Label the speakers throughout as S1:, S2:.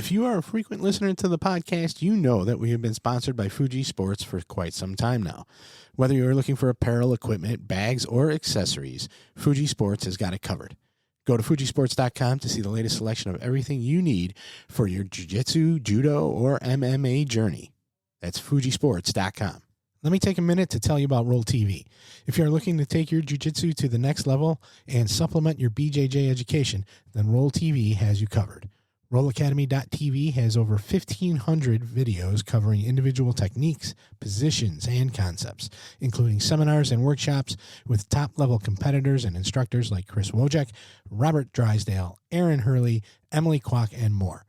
S1: If you are a frequent listener to the podcast, you know that we have been sponsored by Fuji Sports for quite some time now. Whether you're looking for apparel, equipment, bags, or accessories, Fuji Sports has got it covered. Go to Fujisports.com to see the latest selection of everything you need for your Jiu-Jitsu, Judo, or MMA journey. That's Fujisports.com. Let me take a minute to tell you about RŌL TV. If you're looking to take your Jiu-Jitsu to the next level and supplement your BJJ education, then RŌL TV has you covered. RŌLAcademy.tv has over 1,500 videos covering individual techniques, positions, and concepts, including seminars and workshops with top-level competitors and instructors like Chris Wojcik, Robert Drysdale, Aaron Hurley, Emily Kwok, and more.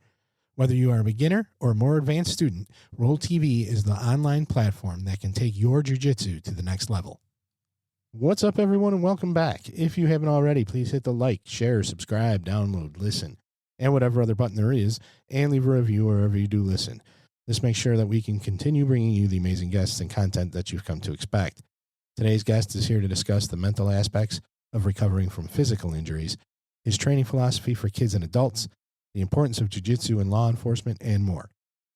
S1: Whether you are a beginner or a more advanced student, RŌL TV is the online platform that can take your jiu-jitsu to the next level. What's up, everyone, and welcome back. If you haven't already, please hit the like, share, subscribe, download, listen, and whatever other button there is, and leave a review wherever you do listen. This makes sure that we can continue bringing you the amazing guests and content that you've come to expect. Today's guest is here to discuss the mental aspects of recovering from physical injuries, his training philosophy for kids and adults, the importance of jiu-jitsu in law enforcement, and more.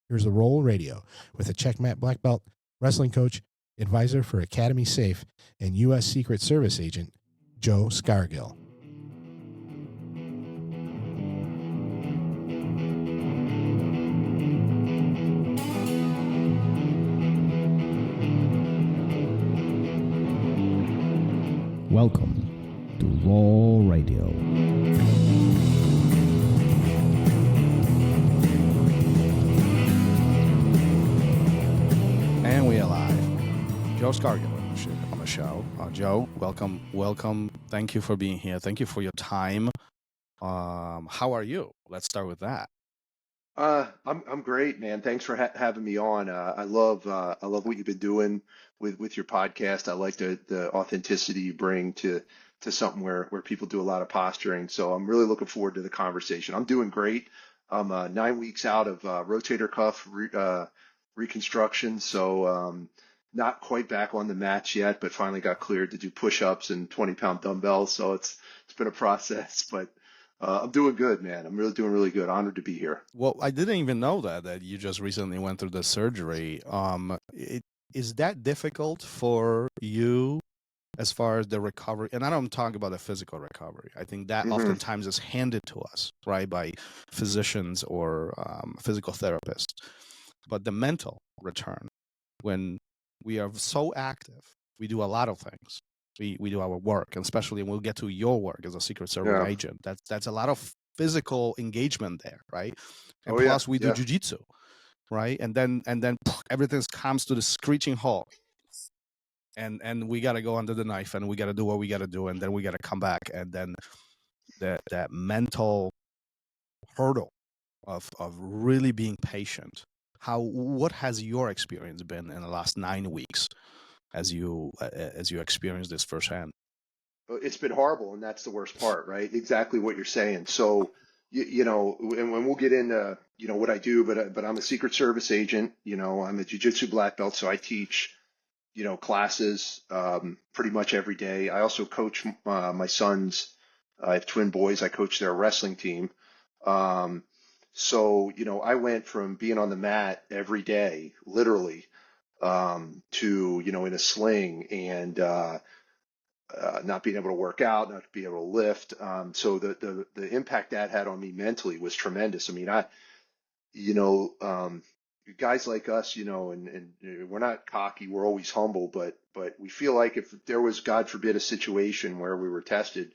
S1: Here's the RŌL Radio with a Checkmat black belt, wrestling coach, advisor for Academy Safe, and U.S. Secret Service agent, Joe Scargill.
S2: Welcome to RŌL Radio.
S3: And we are live. Joe Scargill on the show. Joe, welcome. Thank you for being here. Thank you for your time. How are you? Let's start with that.
S4: I'm great, man. Thanks for having me on. I love what you've been doing with your podcast. I like the authenticity you bring to something where people do a lot of posturing. So I'm really looking forward to the conversation. I'm doing great. I'm 9 weeks out of rotator cuff reconstruction, so not quite back on the mats yet, but finally got cleared to do push-ups and 20-pound dumbbells. So it's been a process, but I'm doing good, man. I'm doing really good. Honored to be here.
S3: Well, I didn't even know that you just recently went through the surgery. Is that difficult for you as far as the recovery? And I don't talk about the physical recovery. I think that oftentimes is handed to us, right, by physicians or physical therapists. But the mental return, when we are so active, we do a lot of things. We do our work, and especially when we'll get to your work as a Secret Service agent. That's a lot of physical engagement there, right? And plus we do jiu-jitsu, right? And then everything comes to the screeching halt. And we got to go under the knife, and we got to do what we got to do, and then we got to come back, and then that mental hurdle of really being patient. What has your experience been in the last 9 weeks as you experience this firsthand?
S4: It's been horrible, and that's the worst part, right? Exactly what you're saying. So, you know, and when we'll get into, you know, what I do, but I'm a Secret Service agent. You know, I'm a jiu-jitsu black belt, so I teach, you know, classes pretty much every day. I also coach my sons. I have twin boys. I coach their wrestling team. So, you know, I went from being on the mat every day, literally, to, you know, in a sling and not being able to work out, not being able to lift. So the impact that had on me mentally was tremendous. I mean, guys like us, you know, and we're not cocky, we're always humble, but we feel like if there was, God forbid, a situation where we were tested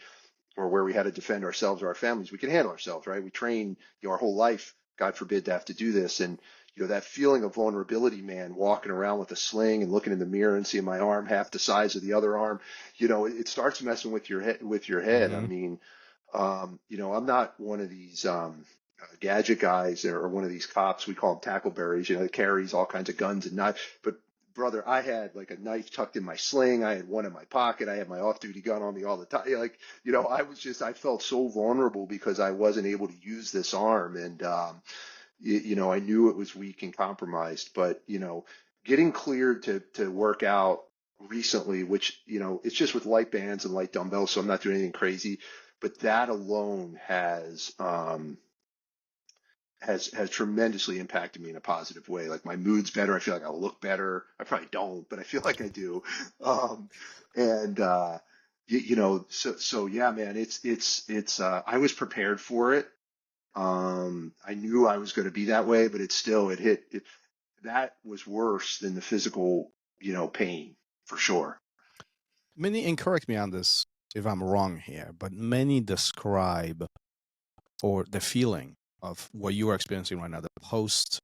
S4: or where we had to defend ourselves or our families, we can handle ourselves, right? We train, you know, our whole life, God forbid, to have to do this. And, you know, that feeling of vulnerability, man, walking around with a sling and looking in the mirror and seeing my arm half the size of the other arm, you know, it starts messing with your head.
S3: Mm-hmm.
S4: I mean, you know, I'm not one of these gadget guys or one of these cops. We call them tackleberries, you know, that carries all kinds of guns and knives. But brother, I had like a knife tucked in my sling. I had one in my pocket. I had my off-duty gun on me all the time. Like, you know, I felt so vulnerable because I wasn't able to use this arm. And, you know, I knew it was weak and compromised, but, you know, getting cleared to work out recently, which, you know, it's just with light bands and light dumbbells. So I'm not doing anything crazy, but that alone has has tremendously impacted me in a positive way. Like my mood's better. I feel like I look better. I probably don't, but I feel like I do. And so yeah, man, I was prepared for it. I knew I was going to be that way, but that was worse than the physical, pain for sure.
S3: Many, and correct me on this if I'm wrong here, but many describe or the feeling of what you are experiencing right now, the post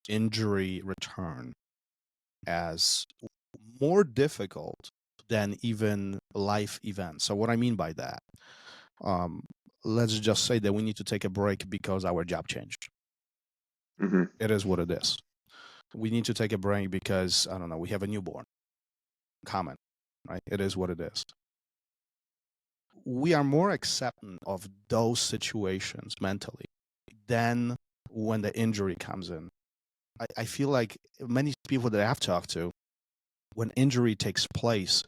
S3: injury return, as more difficult than even life events. So what I mean by that, let's just say that we need to take a break because our job changed.
S4: Mm-hmm.
S3: It is what it is. We need to take a break because, I don't know, we have a newborn. Common, right? It is what it is. We are more accepting of those situations mentally than when the injury comes in. I feel like many people that I've talked to, when injury takes place,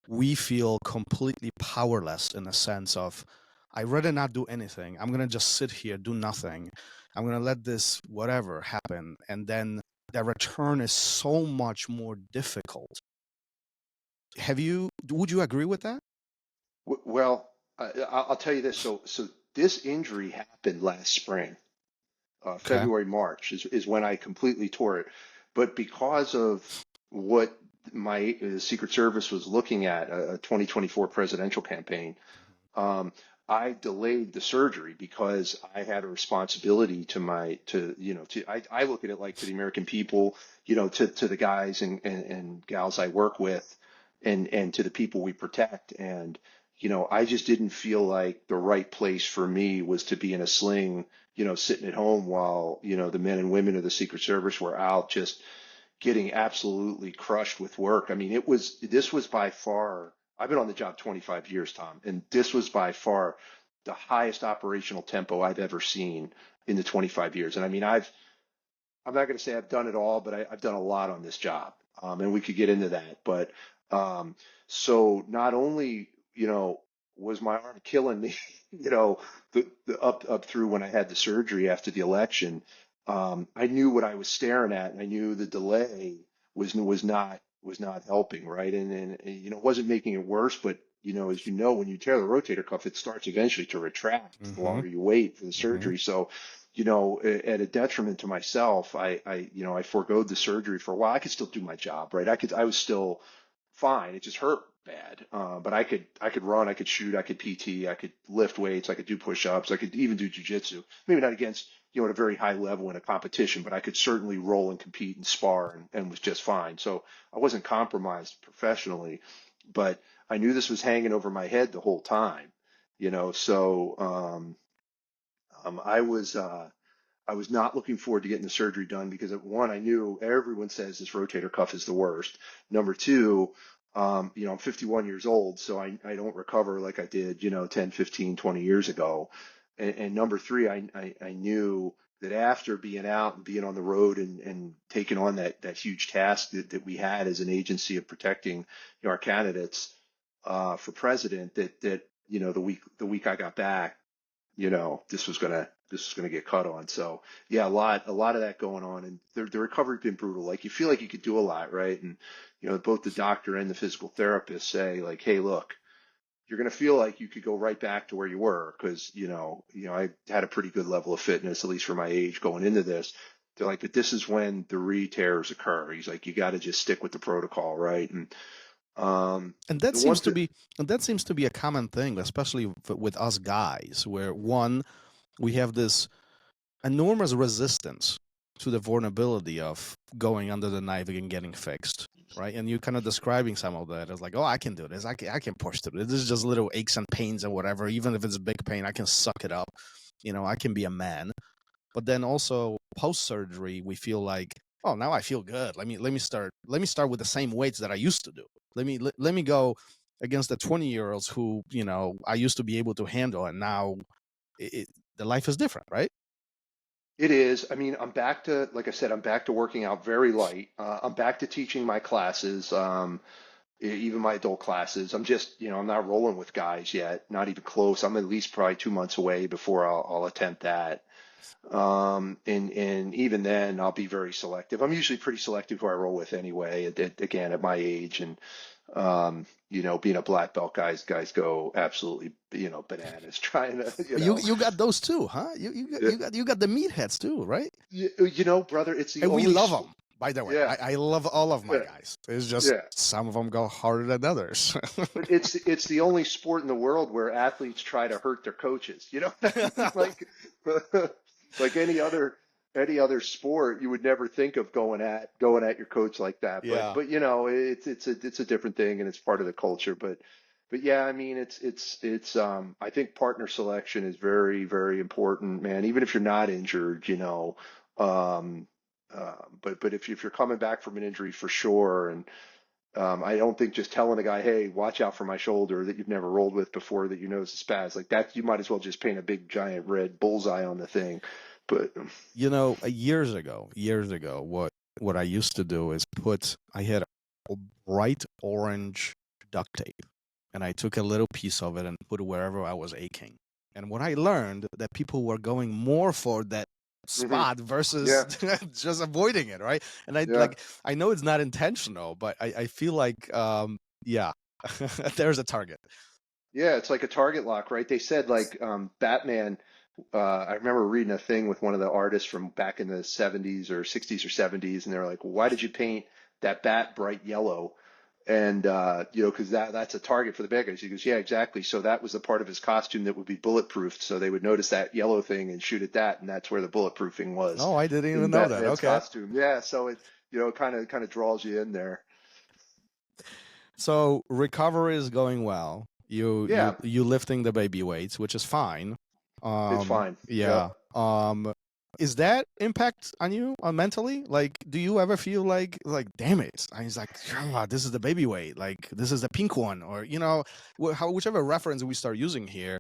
S3: we feel completely powerless in a sense of, I'd rather not do anything. I'm going to just sit here, do nothing. I'm going to let this whatever happen. And then the return is so much more difficult. Would you agree with that?
S4: Well, I'll tell you this. So this injury happened last spring.
S3: Okay.
S4: February, March is when I completely tore it. But because of what my Secret Service was looking at, a 2024 presidential campaign, I delayed the surgery because I had a responsibility I look at it like to the American people, to the guys and gals I work with and to the people we protect. And, I just didn't feel like the right place for me was to be in a sling, sitting at home while, the men and women of the Secret Service were out just getting absolutely crushed with work. I mean, this was by far, I've been on the job 25 years, Tom, and this was by far the highest operational tempo I've ever seen in the 25 years. And I mean, I'm not going to say I've done it all, but I've done a lot on this job. And we could get into that. But so not only, was my arm killing me, up through when I had the surgery after the election, I knew what I was staring at, and I knew the delay was not helping, right? And it wasn't making it worse, but as you know, when you tear the rotator cuff, it starts eventually to retract the longer you wait for the surgery. So, at a detriment to myself, I foregoed the surgery for a while. I could still do my job, right? I was still fine. It just hurt bad. But I could run, I could shoot, I could PT, I could lift weights, I could do push-ups, I could even do jiu-jitsu. Maybe not against, at a very high level in a competition, but I could certainly roll and compete and spar and was just fine. So I wasn't compromised professionally, but I knew this was hanging over my head the whole time, so I was not looking forward to getting the surgery done because one, I knew everyone says this rotator cuff is the worst. Number two, I'm 51 years old, so I don't recover like I did, 10, 15, 20 years ago. And number three, I knew that after being out and being on the road and taking on that huge task that we had as an agency of protecting our candidates for president, that the week I got back, this was gonna get cut on. So yeah, a lot of that going on, and the recovery's been brutal. Like you feel like you could do a lot, right? And both the doctor and the physical therapist say like, hey, look, you're gonna feel like you could go right back to where you were because I had a pretty good level of fitness, at least for my age, going into this. They're like, but this is when the re-tears occur. He's like, you got to just stick with the protocol, right? And
S3: that seems to be a common thing, especially with us guys, where one, we have this enormous resistance to the vulnerability of going under the knife and getting fixed, right? And you're kind of describing some of that as like, oh, I can do this. I can push through this. This is just little aches and pains and whatever. Even if it's big pain, I can suck it up. I can be a man. But then also post-surgery, we feel like, oh, now I feel good. Let me start with the same weights that I used to do. Let me go against the 20-year-olds who, I used to be able to handle, and now the life is different, right?
S4: It is. I mean, like I said, I'm back to working out very light. I'm back to teaching my classes, even my adult classes. I'm just, I'm not rolling with guys yet, not even close. I'm at least probably 2 months away before I'll attempt that. And even then, I'll be very selective. I'm usually pretty selective who I roll with anyway. Again, at my age, and being a black belt, guys go absolutely, bananas trying to,
S3: You got those too, huh?
S4: yeah,
S3: You got the meatheads too, right?
S4: brother, it's the
S3: And we
S4: only
S3: love
S4: sport.
S3: them. By the way,
S4: Yeah,
S3: I love all of my
S4: yeah,
S3: guys. It's just
S4: yeah.
S3: some of them go harder than others.
S4: But it's the only sport in the world where athletes try to hurt their coaches. You know what I mean? Like like any other sport, you would never think of going at your coach like that. But
S3: Yeah.
S4: but it's a different thing, and it's part of the culture. But yeah, I mean it's I think partner selection is very, very important, man. Even if you're not injured, Um, but if you're coming back from an injury for sure, and I don't think just telling a guy, hey, watch out for my shoulder that you've never rolled with before that you know is a spaz like that, you might as well just paint a big giant red bullseye on the thing. But
S3: Years ago, what I used to do is I had a bright orange duct tape, and I took a little piece of it and put it wherever I was aching. And what I learned that people were going more for that
S4: mhm,
S3: spot versus
S4: yeah,
S3: just avoiding it, right? And
S4: yeah,
S3: I know it's not intentional, but I feel like yeah, there's a target.
S4: yeah, it's like a target lock, right? They said like Batman. I remember reading a thing with one of the artists from back in the 70s or 60s or 70s, and they're like, "Why did you paint that bat bright yellow?" And because that's a target for the bad guys. He goes, "Yeah, exactly." So that was the part of his costume that would be bulletproofed, so they would notice that yellow thing and shoot at that, and that's where the bulletproofing was
S3: Oh, I didn't
S4: in
S3: even know that.
S4: Batman's
S3: Okay.
S4: costume. Yeah, so it kind of draws you in there.
S3: So recovery is going well.
S4: Yeah,
S3: You lifting the baby weights, which is fine.
S4: it's fine. Yep.
S3: Yeah. Is that impact on you mentally? Like, do you ever feel like damn it? And he's like, "Ah, this is the baby weight. Like, this is the pink one, or whichever reference we start using here.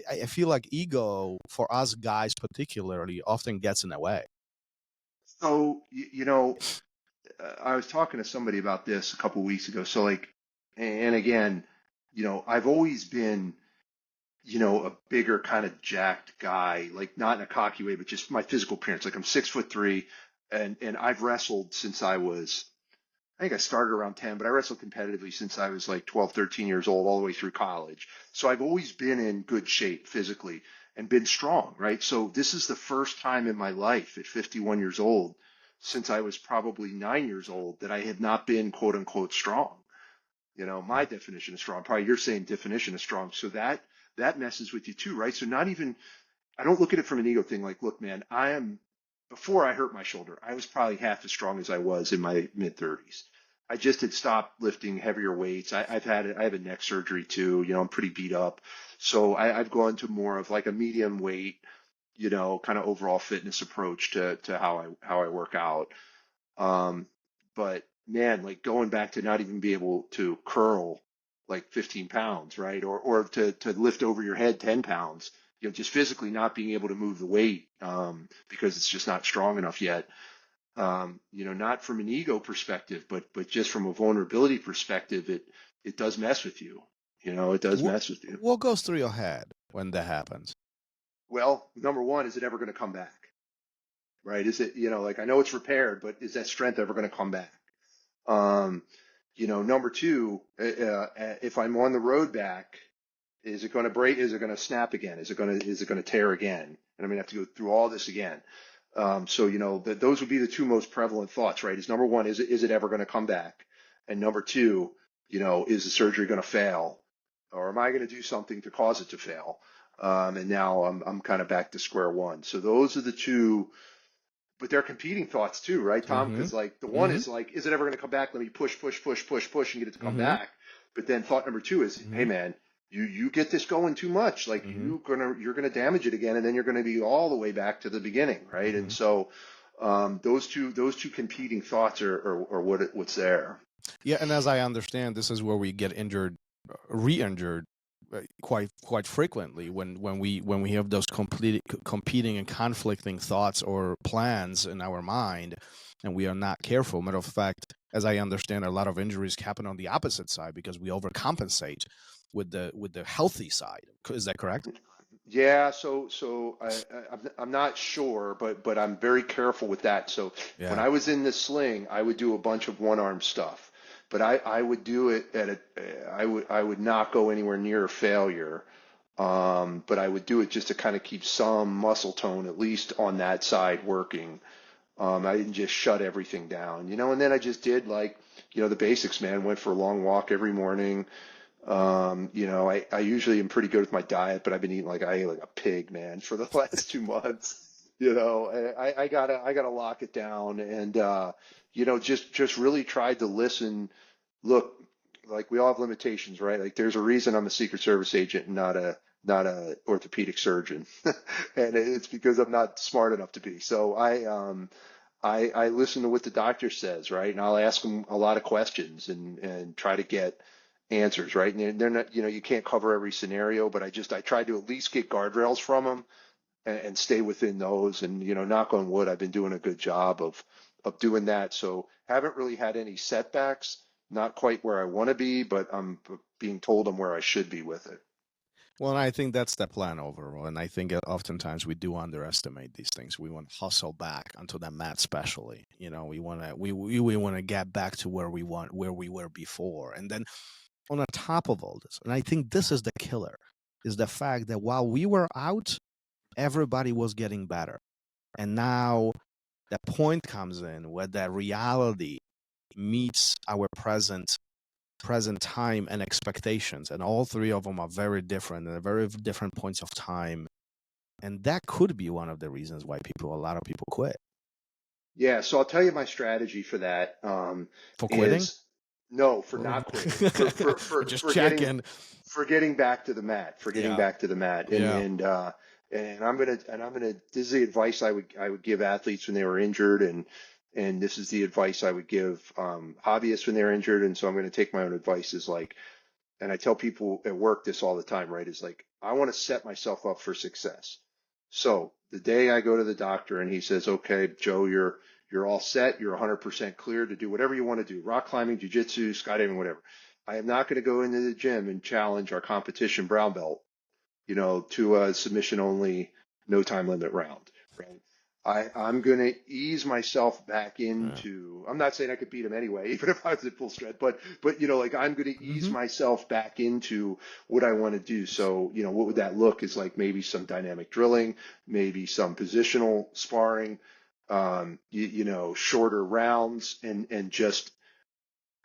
S3: I feel like ego for us guys particularly often gets in the way.
S4: So I was talking to somebody about this a couple weeks ago. So like, and again, I've always been, a bigger kind of jacked guy, like not in a cocky way, but just my physical appearance. Like I'm 6'3", and I've wrestled since I think I started around 10, but I wrestled competitively since I was like 12, 13 years old, all the way through college. So I've always been in good shape physically and been strong, right? So this is the first time in my life at 51 years old, since I was probably 9 years old, that I have not been quote unquote strong. My definition of strong, probably your same definition of strong. So that messes with you too, right? So not even, I don't look at it from an ego thing. Like, look, man, before I hurt my shoulder, I was probably half as strong as I was in my mid 30s. I just had stopped lifting heavier weights. I have a neck surgery too. I'm pretty beat up. So I've gone to more of like a medium weight, kind of overall fitness approach to how I work out. Um, but man, like going back to not even be able to curl like 15 pounds, right? Or to lift over your head 10 pounds, just physically not being able to move the weight, because it's just not strong enough yet. Not from an ego perspective, but just from a vulnerability perspective, it does mess with you. It does
S3: What
S4: mess with you.
S3: what goes through your head when that happens?
S4: Well, number one, is it ever going to come back? Right? Is it, like I know it's repaired, but is that strength ever going to come back? Um, Number two, if I'm on the road back, is it going to break? Is it going to snap again? Is it going to tear again? And I'm going to have to go through all this again. So those would be the two most prevalent thoughts, right? Is number one, is it ever going to come back? And number two, is the surgery going to fail, or am I going to do something to cause it to fail? And now I'm kind of back to square one. So those are the two, but they're competing thoughts too, right, Tom?
S3: Mm-hmm.
S4: Because like the one
S3: Mm-hmm.
S4: is like, is it ever going to come back? Let me push, push, push, push, push, and get it to come
S3: Mm-hmm.
S4: back. But then thought number two is,
S3: Mm-hmm.
S4: hey man, you get this going too much, like
S3: Mm-hmm.
S4: you're gonna damage it again, and then you're gonna be all the way back to the beginning, right?
S3: Mm-hmm.
S4: And so those two competing thoughts are what's there.
S3: Yeah, and as I understand, this is where we get injured, re-injured, quite frequently when we have those competing and conflicting thoughts or plans in our mind, and we are not careful. Matter of fact, as I understand, a lot of injuries happen on the opposite side because we overcompensate with the healthy side. Is that correct?
S4: Yeah, I'm not sure, but I'm very careful with that. So when
S3: Yeah.
S4: I was in the sling, I would do a bunch of one arm stuff, but I would do it at a I would not go anywhere near failure. But I would do it just to kind of keep some muscle tone, at least on that side, working. I didn't just shut everything down, and then I just did like, the basics, man. Went for a long walk every morning. I usually am pretty good with my diet, but I've been eating like I ate like a pig, man, for the last 2 months. I gotta lock it down, and just really tried to listen. Look, like we all have limitations, right? Like there's a reason I'm a Secret Service agent and not a orthopedic surgeon, and it's because I'm not smart enough to be. So I listen to what the doctor says, right? And I'll ask them a lot of questions and try to get answers, right? And they're not, you can't cover every scenario, but I try to at least get guardrails from them and stay within those. And, knock on wood, I've been doing a good job of doing that. So haven't really had any setbacks, not quite where I want to be, but I'm being told I'm where I should be with it.
S3: Well, I think that's the plan overall, and I think oftentimes we do underestimate these things. We want to hustle back onto the mat, especially. We want to get back to where we were before, and then on top of all this, and I think this is the killer, is the fact that while we were out, everybody was getting better, and now the point comes in where the reality meets our present time and expectations, and all three of them are very different and very different points of time, and that could be one of the reasons why a lot of people quit.
S4: Yeah, so I'll tell you my strategy for that.
S3: For quitting?
S4: No, for not quitting, for
S3: Just
S4: for getting
S3: checking.
S4: for getting back to the mat, for getting
S3: Yeah.
S4: back to the mat,
S3: Yeah.
S4: and I'm gonna. This is the advice I would give athletes when they were injured, and this is the advice I would give hobbyists when they're injured, and so I'm gonna take my own advice is like, and I tell people at work this all the time, right? Is like, I want to set myself up for success. So the day I go to the doctor and he says, okay, Joe, you're all set. You're 100% clear to do whatever you want to do. Rock climbing, jiu-jitsu, skydiving, whatever. I am not going to go into the gym and challenge our competition brown belt, to a submission only, no time limit round, right? I'm going to ease myself back into, I'm not saying I could beat him anyway, even if I was at full strength, but, like I'm going to ease myself back into what I want to do. So, what would that look is like maybe some dynamic drilling, maybe some positional sparring, shorter rounds and just,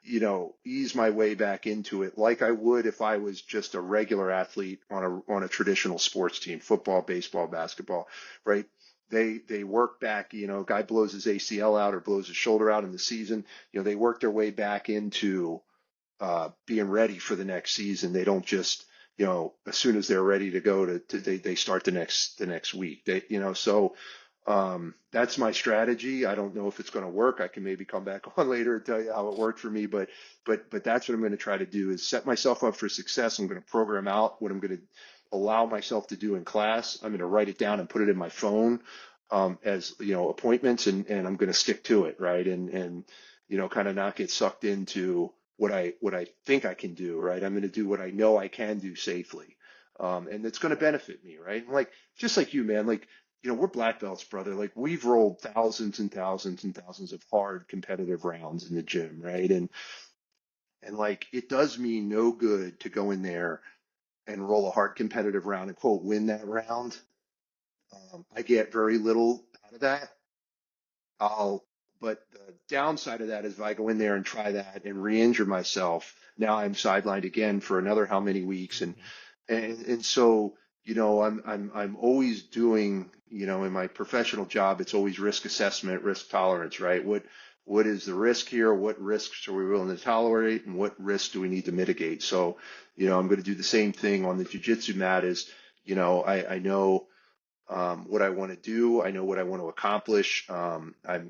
S4: ease my way back into it like I would if I was just a regular athlete on a traditional sports team, football, baseball, basketball, right? They work back, guy blows his ACL out or blows his shoulder out in the season, they work their way back into being ready for the next season. They don't just, as soon as they're ready to go they start the next week. So that's my strategy. I don't know if it's going to work. I can maybe come back on later and tell you how it worked for me, but that's what I'm going to try to do is set myself up for success. I'm going to program out what I'm going to allow myself to do in class. I'm going to write it down and put it in my phone as appointments, and I'm going to stick to it, right? And kind of not get sucked into what I think I can do, right? I'm going to do what I know I can do safely, and it's going to benefit me, right? And like just like you, man, like we're black belts, brother. Like we've rolled thousands and thousands and thousands of hard competitive rounds in the gym, right? And like it does me no good to go in there and roll a hard competitive round and quote win that round. I get very little out of that. But the downside of that is if I go in there and try that and re-injure myself, now I'm sidelined again for another how many weeks, and so I'm always doing, in my professional job, it's always risk assessment, risk tolerance, right? What is the risk here? What risks are we willing to tolerate, and what risks do we need to mitigate? So, I'm going to do the same thing on the jiu-jitsu mat. Is I know what I want to do. I know what I want to accomplish. I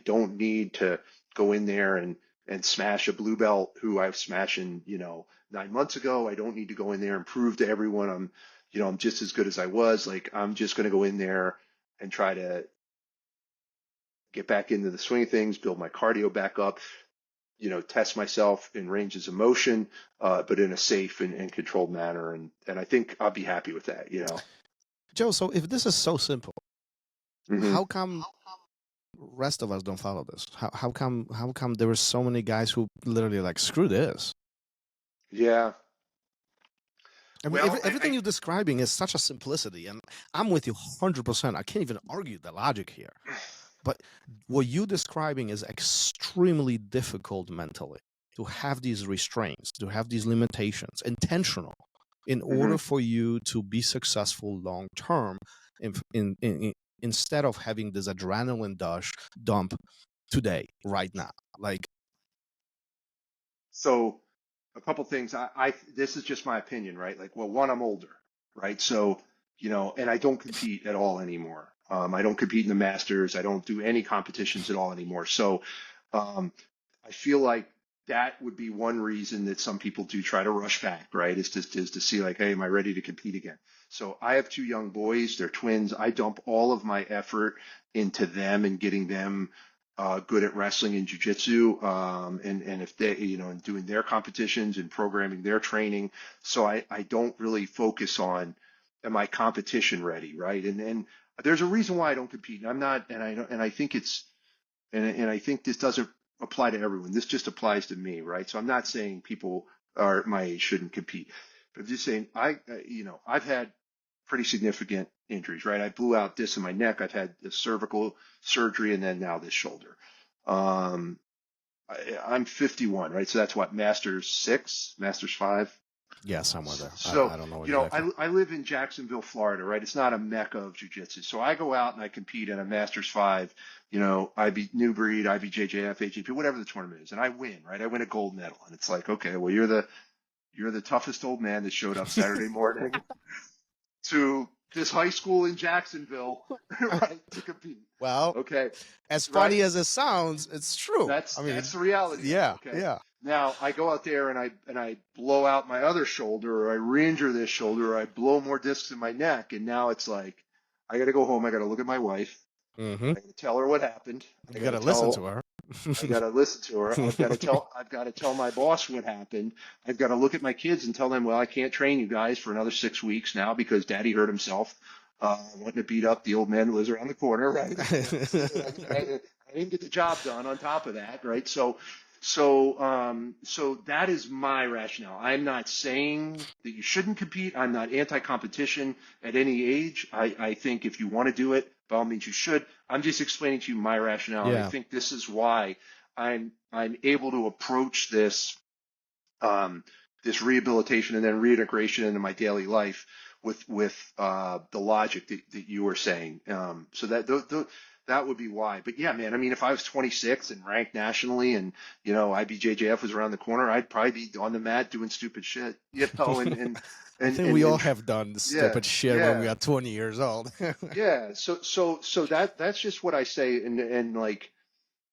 S4: don't need to go in there and smash a blue belt who I've smashing, 9 months ago. I don't need to go in there and prove to everyone I'm just as good as I was. Like I'm just going to go in there and try to get back into the swing of things, build my cardio back up, test myself in ranges of motion, but in a safe and controlled manner. And I think I'll be happy with that.
S3: Joe, so if this is so simple,
S4: Mhm.
S3: how come rest of us don't follow this? How come there were so many guys who literally like screw this?
S4: Yeah.
S3: I mean,
S4: Well,
S3: everything you're describing is such a simplicity, and I'm with you 100%. I can't even argue the logic here. But what you're describing is extremely difficult mentally to have these restraints, to have these limitations, intentional, in order
S4: Mhm.
S3: for you to be successful long term, instead of having this adrenaline dump today, right now. Like,
S4: So a couple things. This is just my opinion, right? Like, well, one, I'm older, right? So, and I don't compete at all anymore. I don't compete in the Masters. I don't do any competitions at all anymore. So, um, I feel like that would be one reason that some people do try to rush back, right? Is to see like, hey, am I ready to compete again? So I have two young boys. They're twins. I dump all of my effort into them and getting them good at wrestling and jiu-jitsu, and if they, and doing their competitions and programming their training. So I don't really focus on, am I competition ready, right? And there's a reason why I don't compete. And I'm not, and I don't, and I think it's, and I think this doesn't apply to everyone. This just applies to me, right? So I'm not saying people are my age shouldn't compete, but I'm just saying I've had pretty significant injuries, right? I blew out this in my neck. I've had the cervical surgery and then now this shoulder. Um, I'm 51, right? So that's what, Masters 6, Masters 5.
S3: yeah, somewhere there.
S4: So,
S3: I don't know exactly.
S4: I live in Jacksonville, Florida, right? It's not a mecca of jujitsu. So I go out and I compete in a Masters 5, IB New Breed, IBJJF, AJP, whatever the tournament is, and I win, right? I win a gold medal. And it's like, okay, well, you're the toughest old man that showed up Saturday morning to this high school in Jacksonville, right, to compete.
S3: Well,
S4: Okay,
S3: as
S4: right?
S3: funny as it sounds, it's true. I mean,
S4: That's the reality of it.
S3: yeah,
S4: Okay.
S3: yeah.
S4: Now I go out there and I blow out my other shoulder, or I re-injure this shoulder, or I blow more discs in my neck, and now it's like I got to go home. I got to look at my wife.
S3: Mm-hmm.
S4: I got to tell her what happened.
S3: You got to listen to her.
S4: I got to listen to her. I've got to tell my boss what happened. I've got to look at my kids and tell them, well, I can't train you guys for another 6 weeks now because Daddy hurt himself, wanting to beat up the old man who lives around the corner, right? I didn't get the job done on top of that, right? So that is my rationale. I'm not saying that you shouldn't compete. I'm not anti-competition at any age. I think if you want to do it, by all means you should. I'm just explaining to you my rationale. And I
S3: Yeah.
S4: think this is why I'm able to approach this rehabilitation and then reintegration into my daily life with the logic that you were saying. So that would be why. But yeah, man, I mean, if I was 26 and ranked nationally and, IBJJF was around the corner, I'd probably be on the mat doing stupid shit,
S3: I think we all
S4: and
S3: have done the
S4: yeah,
S3: stupid shit when we
S4: yeah,
S3: are 20 years old.
S4: yeah. So that's just what I say. And like,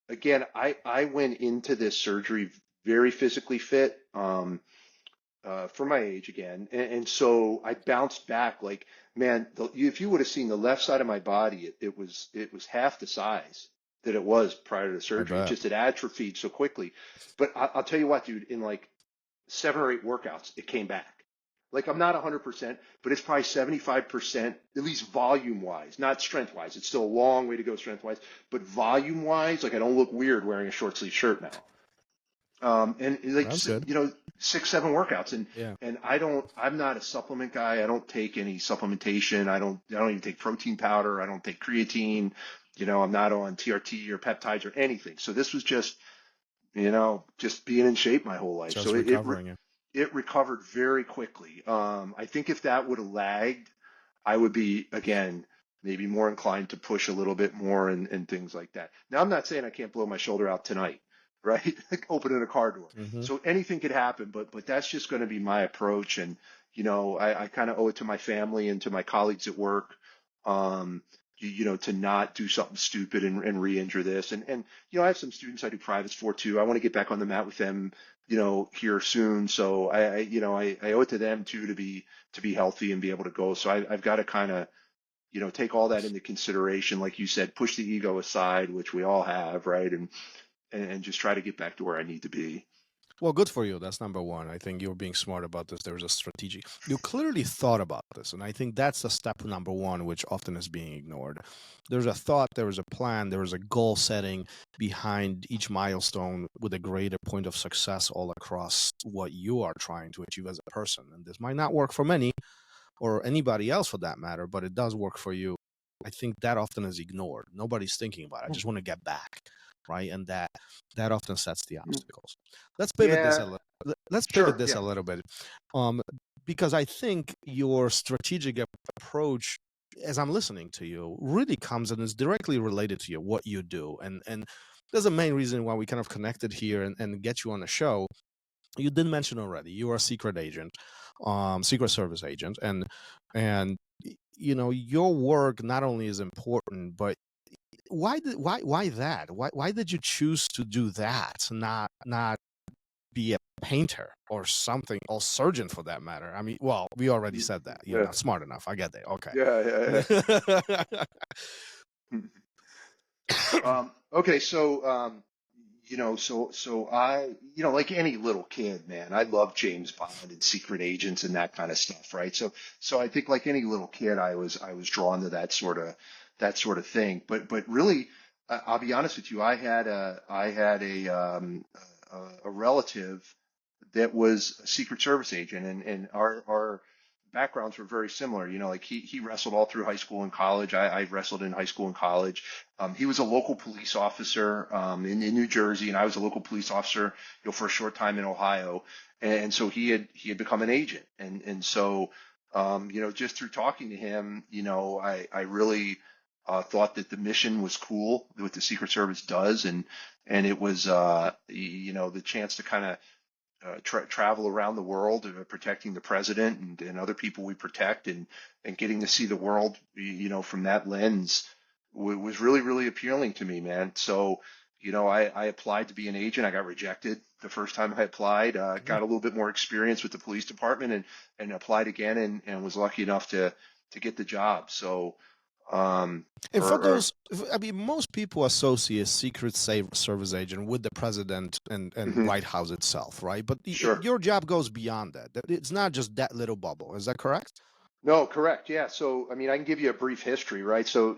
S4: again, I went into this surgery very physically fit. For my age again. And so I bounced back like, man, if you would have seen the left side of my body, it was half the size that it was prior to the
S3: I
S4: surgery. It
S3: bet.
S4: just had atrophied so quickly. But I'll tell you what, dude, in like 7 or 8 workouts, it came back. Like I'm not 100%, but it's probably 75%, at least volume wise, not strength wise. It's still a long way to go strength wise, but volume wise, like I don't look weird wearing a short sleeve shirt now. And like,
S3: That's good.
S4: 6, 7 workouts.
S3: Yeah.
S4: And I'm not a supplement guy. I don't take any supplementation. I don't even take protein powder. I don't take creatine. I'm not on TRT or peptides or anything. So this was just being in shape my whole life.
S3: Just
S4: So
S3: recovering it.
S4: it recovered very quickly. I think if that would have lagged, I would be, again, maybe more inclined to push a little bit more and things like that. Now, I'm not saying I can't blow my shoulder out tonight, right? Like opening a car door.
S3: Mm-hmm.
S4: So anything could happen, but that's just going to be my approach. And, I kind of owe it to my family and to my colleagues at work, to not do something stupid and re-injure this. And, I have some students I do privates for too. I want to get back on the mat with them, here soon. So I owe it to them too to be healthy and be able to go. So I've got to kind of, take all that into consideration. Like you said, push the ego aside, which we all have, right? And just try to get back to where I need to be.
S3: Well, good for you. That's number one. I think you're being smart about this. There's a strategy. You clearly thought about this, and I think that's the step number one, which often is being ignored. There's a thought, there is a plan, there is a goal setting behind each milestone with a greater point of success all across what you are trying to achieve as a person. And this might not work for many or anybody else for that matter, but it does work for you. I think that often is ignored. Nobody's thinking about it. I just want to get back, right? And that often sets the obstacles. Let's pivot this
S4: Yeah,
S3: a little. Let's pivot
S4: sure.
S3: this
S4: Yeah.
S3: a little bit, because I think your strategic approach, as I'm listening to you, really comes and is directly related to you, what you do, and there's a main reason why we kind of connected here and get you on the show. You did mention already you are a secret agent, secret service agent, and your work not only is important, but why that? Why did you choose to do that? Not be a painter or something, or surgeon for that matter. I mean, well, we already said that. You're
S4: Yeah.
S3: not smart enough. I get that.
S4: Yeah.
S3: Okay.
S4: Yeah. Okay, so so I, like any little kid, man, I love James Bond and secret agents and that kind of stuff, right? So I think like any little kid, I was drawn to that sort of thing. But really, I'll be honest with you, I had a relative that was a Secret Service agent, and our backgrounds were very similar. Like he wrestled all through high school and college. I wrestled in high school and college. He was a local police officer in New Jersey, and I was a local police officer, for a short time in Ohio. And so he had become an agent, and so just through talking to him, I really thought that the mission was cool, what the Secret Service does, and it was the chance to kind of travel around the world, protecting the president and other people we protect, and getting to see the world, from that lens was really, really appealing to me, man. So, I applied to be an agent. I got rejected the first time I applied, got a little bit more experience with the police department, and applied again, and was lucky enough to get the job. So,
S3: And for
S4: or
S3: those, I mean, most people associate Secret Service agent with the president and
S4: mhm,
S3: White House itself, right? But
S4: sure.
S3: your job goes beyond that. It's not just that little bubble. Is that correct?
S4: No, correct. Yeah. So, I mean, I can give you a brief history, right? So,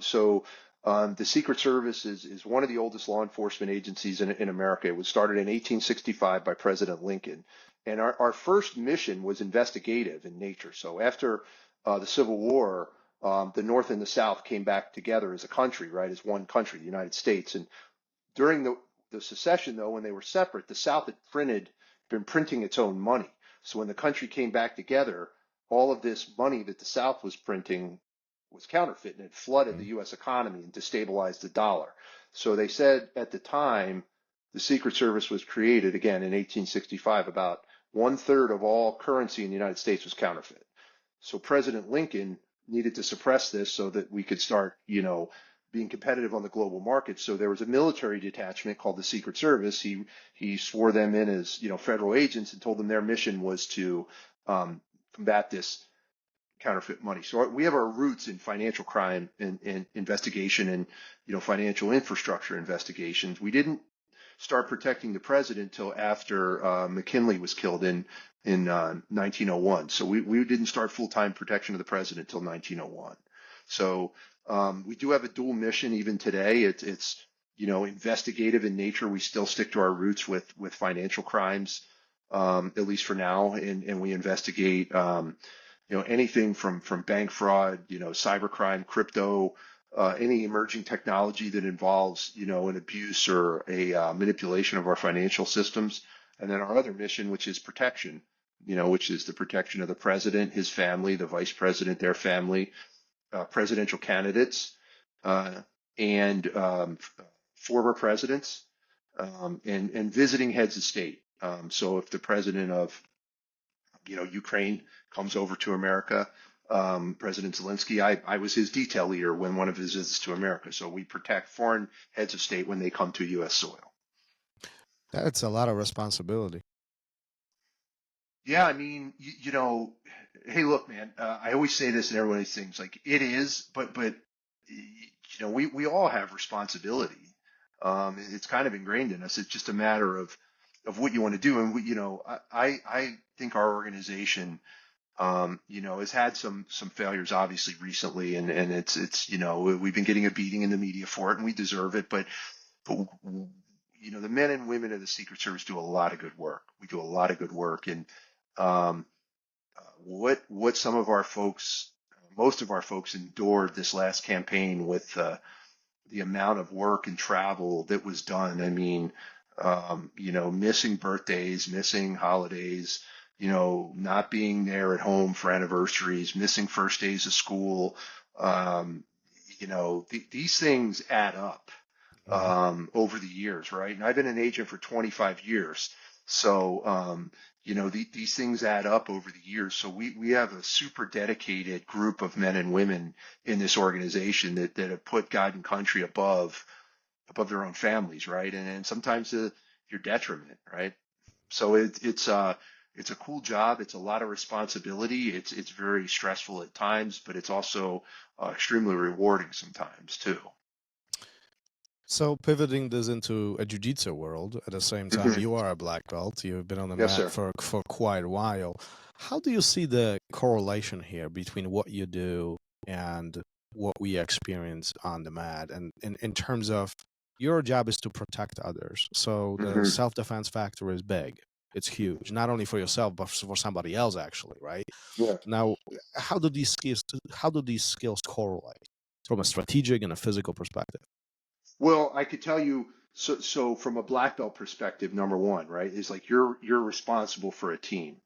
S4: the Secret Service is one of the oldest law enforcement agencies in America. It was started in 1865 by President Lincoln. And our first mission was investigative in nature. So, after the Civil War, the North and the South came back together as a country, right? As one country, the United States. And during the secession, though, when they were separate, the South had been printing its own money. So when the country came back together, all of this money that the South was printing was counterfeit, and it flooded the U.S. economy and destabilized the dollar. So they said at the time the Secret Service was created, again in 1865, about one-third of all currency in the United States was counterfeit. So President Lincoln needed to suppress this so that we could start, being competitive on the global market. So there was a military detachment called the Secret Service. He swore them in as, federal agents, and told them their mission was to combat this counterfeit money. So we have our roots in financial crime and investigation, and financial infrastructure investigations. We didn't start protecting the president until after McKinley was killed in 1901. So we didn't start full-time protection of the president until 1901. So we do have a dual mission even today. It's investigative in nature. We still stick to our roots with financial crimes, at least for now, and we investigate anything from bank fraud, cybercrime, crypto, any emerging technology that involves, an abuse or a manipulation of our financial systems. And then our other mission, which is protection, which is the protection of the president, his family, the vice president, their family, presidential candidates, and former presidents, and visiting heads of state. So if the president of Ukraine comes over to America, President Zelensky, I was his detail leader when one of his visits to America. So we protect foreign heads of state when they come to U.S. soil.
S3: That's a lot of responsibility.
S4: Yeah, I mean, hey, look, man, I always say this in every one of these things, like it is, but we all have responsibility. It's kind of ingrained in us. It's just a matter of of what you want to do. And I think our organization, has had some failures obviously recently, and it's we've been getting a beating in the media for it, and we deserve it. But the men and women of the Secret Service do a lot of good work. We do a lot of good work, and um, what some of our folks, most of our folks, endured this last campaign with the amount of work and travel that was done. I mean, missing birthdays, missing holidays, not being there at home for anniversaries, missing first days of school. These things add up over the years, right? And I've been an agent for 25 years. So, these things add up over the years. So we have a super dedicated group of men and women in this organization that have put God and country above their own families, right? And sometimes your detriment, right? So it's a cool job. It's a lot of responsibility. It's very stressful at times, but it's also extremely rewarding sometimes too.
S3: So pivoting this into a jiu-jitsu world, at the same time,
S4: Mhm.
S3: you are a black belt. You've been on the
S4: Yes,
S3: mat
S4: sir.
S3: for quite a while. How do you see the correlation here between what you do and what we experience on the mat? And in terms of your job is to protect others. So the
S4: hmm
S3: self-defense factor is big. It's huge, not only for yourself, but for somebody else, actually, right?
S4: Yeah.
S3: Now, how do these skills correlate from a strategic and a physical perspective?
S4: Well, I could tell you, so from a black belt perspective, number one, right, is like you're responsible for a team.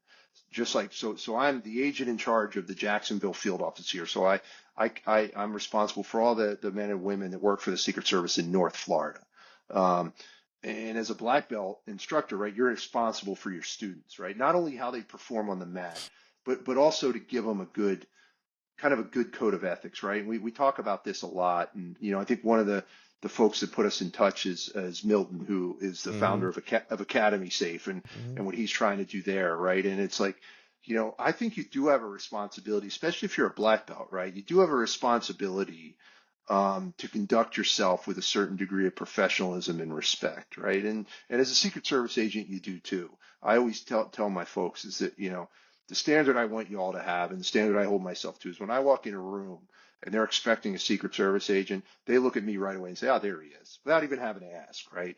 S4: Just like so I'm the agent in charge of the Jacksonville field office here. So I'm responsible for all the men and women that work for the Secret Service in North Florida. Um, and as a black belt instructor, right, you're responsible for your students, right? Not only how they perform on the mat, but also to give them a good kind of a good code of ethics, right? And we talk about this a lot, and I think one of the folks that put us in touch is Milton, who is the
S3: Mm-hmm.
S4: founder of Academy Safe, and what he's trying to do there, right? And it's like, I think you do have a responsibility, especially if you're a black belt, right? You do have a responsibility to conduct yourself with a certain degree of professionalism and respect, right? And as a Secret Service agent, you do too. I always tell my folks is that the standard I want you all to have, and the standard I hold myself to, is when I walk in a room and they're expecting a Secret Service agent, they look at me right away and say, "Oh, there he is," without even having to ask, right?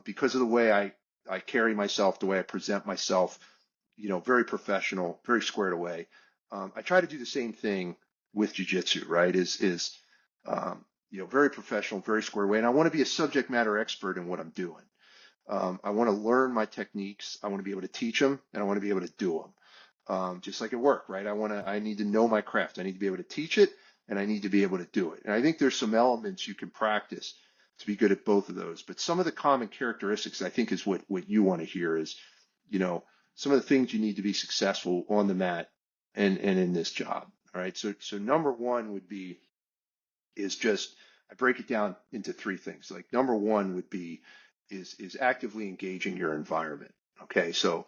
S4: Because of the way I carry myself, the way I present myself, very professional, very squared away. I try to do the same thing with Jiu-Jitsu, right? Very professional, very squared away, and I want to be a subject matter expert in what I'm doing. I want to learn my techniques. I want to be able to teach them, and I want to be able to do them. Just like at work, right? I need to know my craft. I need to be able to teach it, and I need to be able to do it. And I think there's some elements you can practice to be good at both of those. But some of the common characteristics, I think, is what you want to hear is, some of the things you need to be successful on the mat and in this job. All right. So number one is just, I break it down into three things. Like number one would be is actively engaging your environment. Okay. So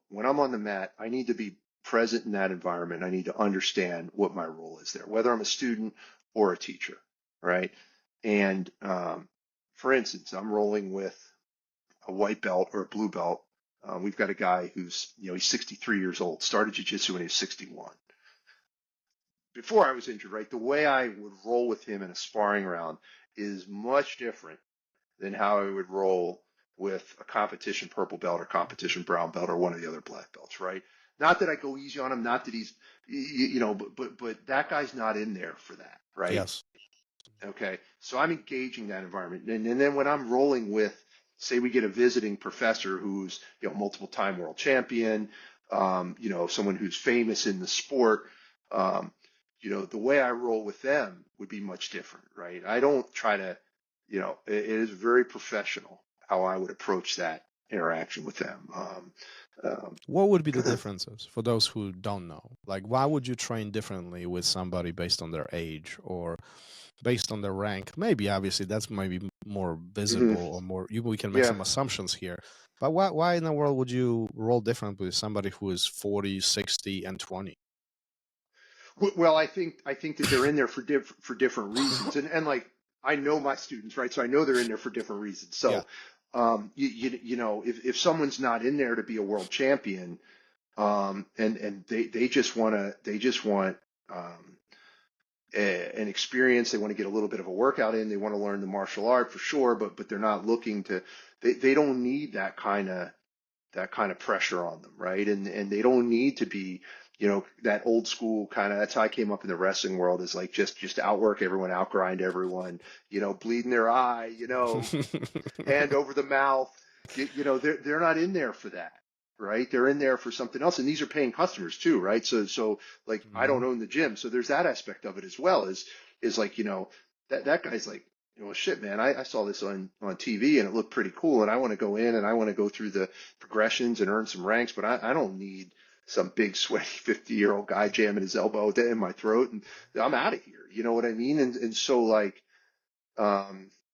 S4: when I'm on the mat, I need to be present in that environment. I need to understand what my role is there, whether I'm a student or a teacher, right? And for instance, I'm rolling with a white belt or a blue belt. We've got a guy who's, he's 63 years old, started jiu-jitsu when he was 61. Before I was injured, right? The way I would roll with him in a sparring round is much different than how I would roll with a competition purple belt or competition brown belt or one of the other black belts, right? Not that I go easy on him, not that he's, but that guy's not in there for that, right?
S3: Yes.
S4: Okay, so I'm engaging that environment, and then when I'm rolling with, say, we get a visiting professor who's multiple time world champion, someone who's famous in the sport, um, the way I roll with them would be much different, right? I don't try to, it is very professional how I would approach that interaction with them.
S3: What would be the differences for those who don't know? Like, why would you train differently with somebody based on their age or based on their rank? Maybe, obviously, that's maybe more visible or more. We can make
S4: Yeah.
S3: some assumptions here. But why in the world would you roll different with somebody who is 40, 60, and 20?
S4: Well, I think that they're in there for different reasons, and like I know my students, right? So I know they're in there for different reasons. So
S3: Yeah.
S4: You know, if someone's not in there to be a world champion, and they just want um, an experience. They want to get a little bit of a workout in. They want to learn the martial art for sure, but they're not looking to. They don't need that kind of pressure on them, right? And they don't need to be, you know, that old school kind of. That's how I came up in the wrestling world, is like just outwork everyone, outgrind everyone, you know, bleed in their eye, you know, hand over the mouth. You know, they're not in there for that, right? They're in there for something else, and these are paying customers too, right? So like I don't
S3: Mhm.
S4: own the gym, so there's that aspect of it as well. Is like, you know, that guy's like, you know, shit, man, I saw this on TV and it looked pretty cool, and I want to go in and I want to go through the progressions and earn some ranks, but I don't need some big sweaty 50-year-old guy jamming his elbow in my throat, and I'm out of here. You know what I mean? And so like,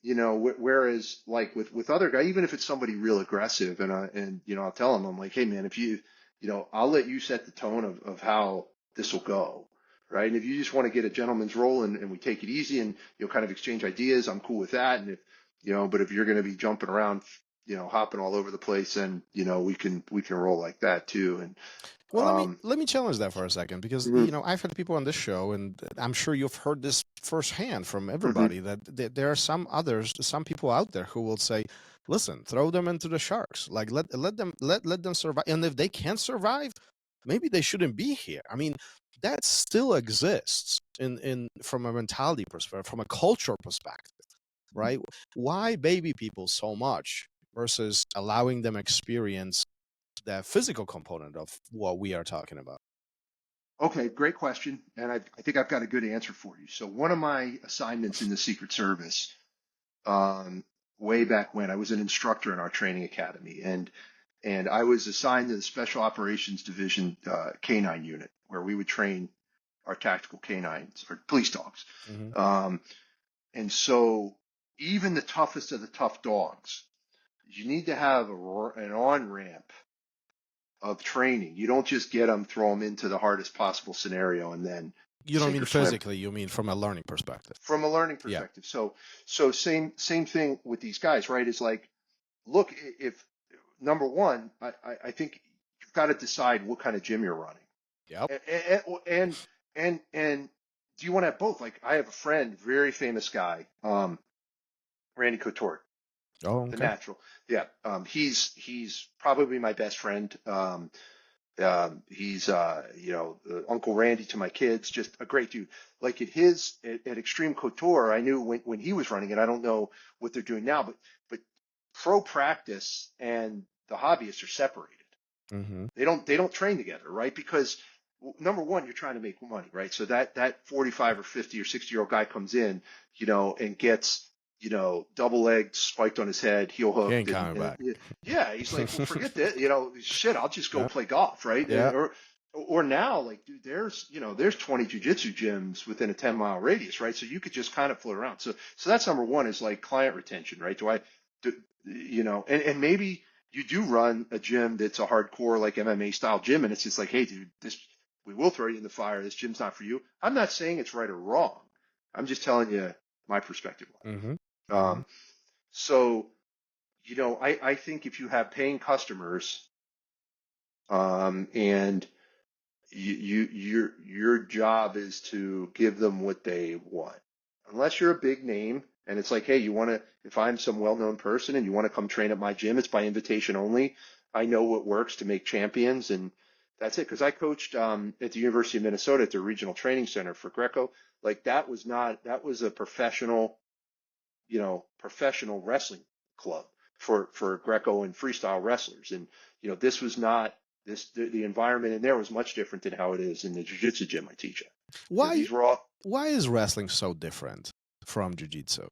S4: you know, whereas like with other guys, even if it's somebody real aggressive, and you know, I'll tell them, I'm like, hey man, if you know, I'll let you set the tone of how this will go, right? And if you just want to get a gentleman's roll, and we take it easy and, you know, kind of exchange ideas, I'm cool with that. And if, you know, but if you're going to be jumping around, you know, hopping all over the place, then, you know, we can roll like that too. And
S3: Well, let me
S4: um,
S3: let me challenge that for a second, because
S4: mhm,
S3: I've had people on this show, and I'm sure you've heard this firsthand from
S4: mhm.
S3: everybody, that there are some people out there who will say, "Listen, throw them into the sharks. Like let them survive. And if they can't survive, maybe they shouldn't be here." I mean, that still exists in from a mentality perspective, from a cultural perspective, right? Why baby people so much versus allowing them experience the physical component of what we are talking about?
S4: Okay, great question, and I think I've got a good answer for you. So one of my assignments in the Secret Service, um, way back when, I was an instructor in our training academy, and I was assigned to the Special Operations Division Canine Unit, where we would train our tactical canines or police dogs.
S3: Hmm.
S4: Um, and so even the toughest of the tough dogs, you need to have an on ramp of training. You don't just get them, throw them into the hardest possible scenario, and then
S3: You don't
S4: sink
S3: mean
S4: or swim
S3: physically, you mean from a learning perspective.
S4: from a learning
S3: Yeah.
S4: perspective. So same thing with these guys, right? Is like, look, if number one, I think you've got to decide what kind of gym you're running,
S3: Yep.
S4: and do you want to have both? Like I have a friend, very famous guy, Randy Couture,
S3: Oh,
S4: the
S3: okay.
S4: natural. Yeah, he's probably my best friend. He's you know, Uncle Randy to my kids, just a great dude. Like at Extreme Couture, I knew when he was running it. I don't know what they're doing now, but pro practice and the hobbyists are separated.
S3: Hmm.
S4: They don't train together, right? Because number one, you're trying to make money, right? So that 45 or 50 or 60-year-old guy comes in, you know, and gets, you know, double legged, spiked on his head, heel
S3: He
S4: hooked,
S3: ain't
S4: and,
S3: coming
S4: and
S3: back.
S4: yeah, he's like, well, forget that, you know, shit, I'll just go
S3: Yeah.
S4: play golf, right?
S3: Yeah.
S4: Or now, like, dude, there's 20 jujitsu gyms within a 10-mile radius, right? So you could just kind of float around. So that's number one, is like client retention, right? Do, you know, and maybe you do run a gym that's a hardcore like MMA style gym, and it's just like, hey, dude, this we will throw you in the fire. This gym's not for you. I'm not saying it's right or wrong. I'm just telling you my perspective
S3: Hmm.
S4: on it.
S3: Hmm.
S4: So you know, I think if you have paying customers, and your job is to give them what they want. Unless you're a big name and it's like, hey, you want to, if I'm some well-known person and you want to come train at my gym, it's by invitation only. I know what works to make champions, and that's it. Because I coached at the University of Minnesota at the regional training center for Greco. Like that was a professional, you know, professional wrestling club for Greco and freestyle wrestlers. And, you know, this was not the environment in there was much different than how it is in the jiu-jitsu gym I teach at. You know,
S3: Why
S4: these were all,
S3: why is wrestling so different from jiu-jitsu?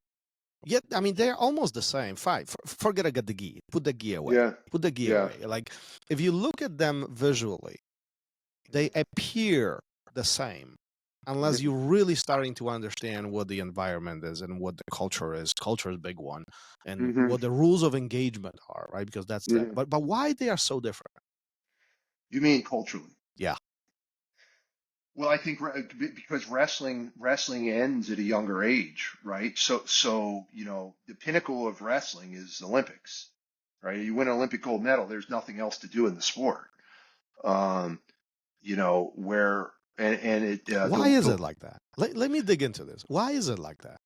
S3: Yet, I mean, they're almost the same. Fine, forget about the gi. Put the gi away.
S4: yeah,
S3: Put the gi
S4: yeah,
S3: away. Like, if you look at them visually, they appear the same, unless
S4: mhm,
S3: you're really starting to understand what the environment is and what the culture is. Culture is a big one, and
S4: hmm,
S3: what the rules of engagement are, right? Because that's the.
S4: hmm.
S3: But why they are so different?
S4: You mean culturally?
S3: Yeah.
S4: Well, I think because wrestling ends at a younger age, right? So you know, the pinnacle of wrestling is Olympics. right? You win an Olympic gold medal, there's nothing else to do in the sport. Where and it
S3: Why is it like that? Let me dig into this. Why is it like that?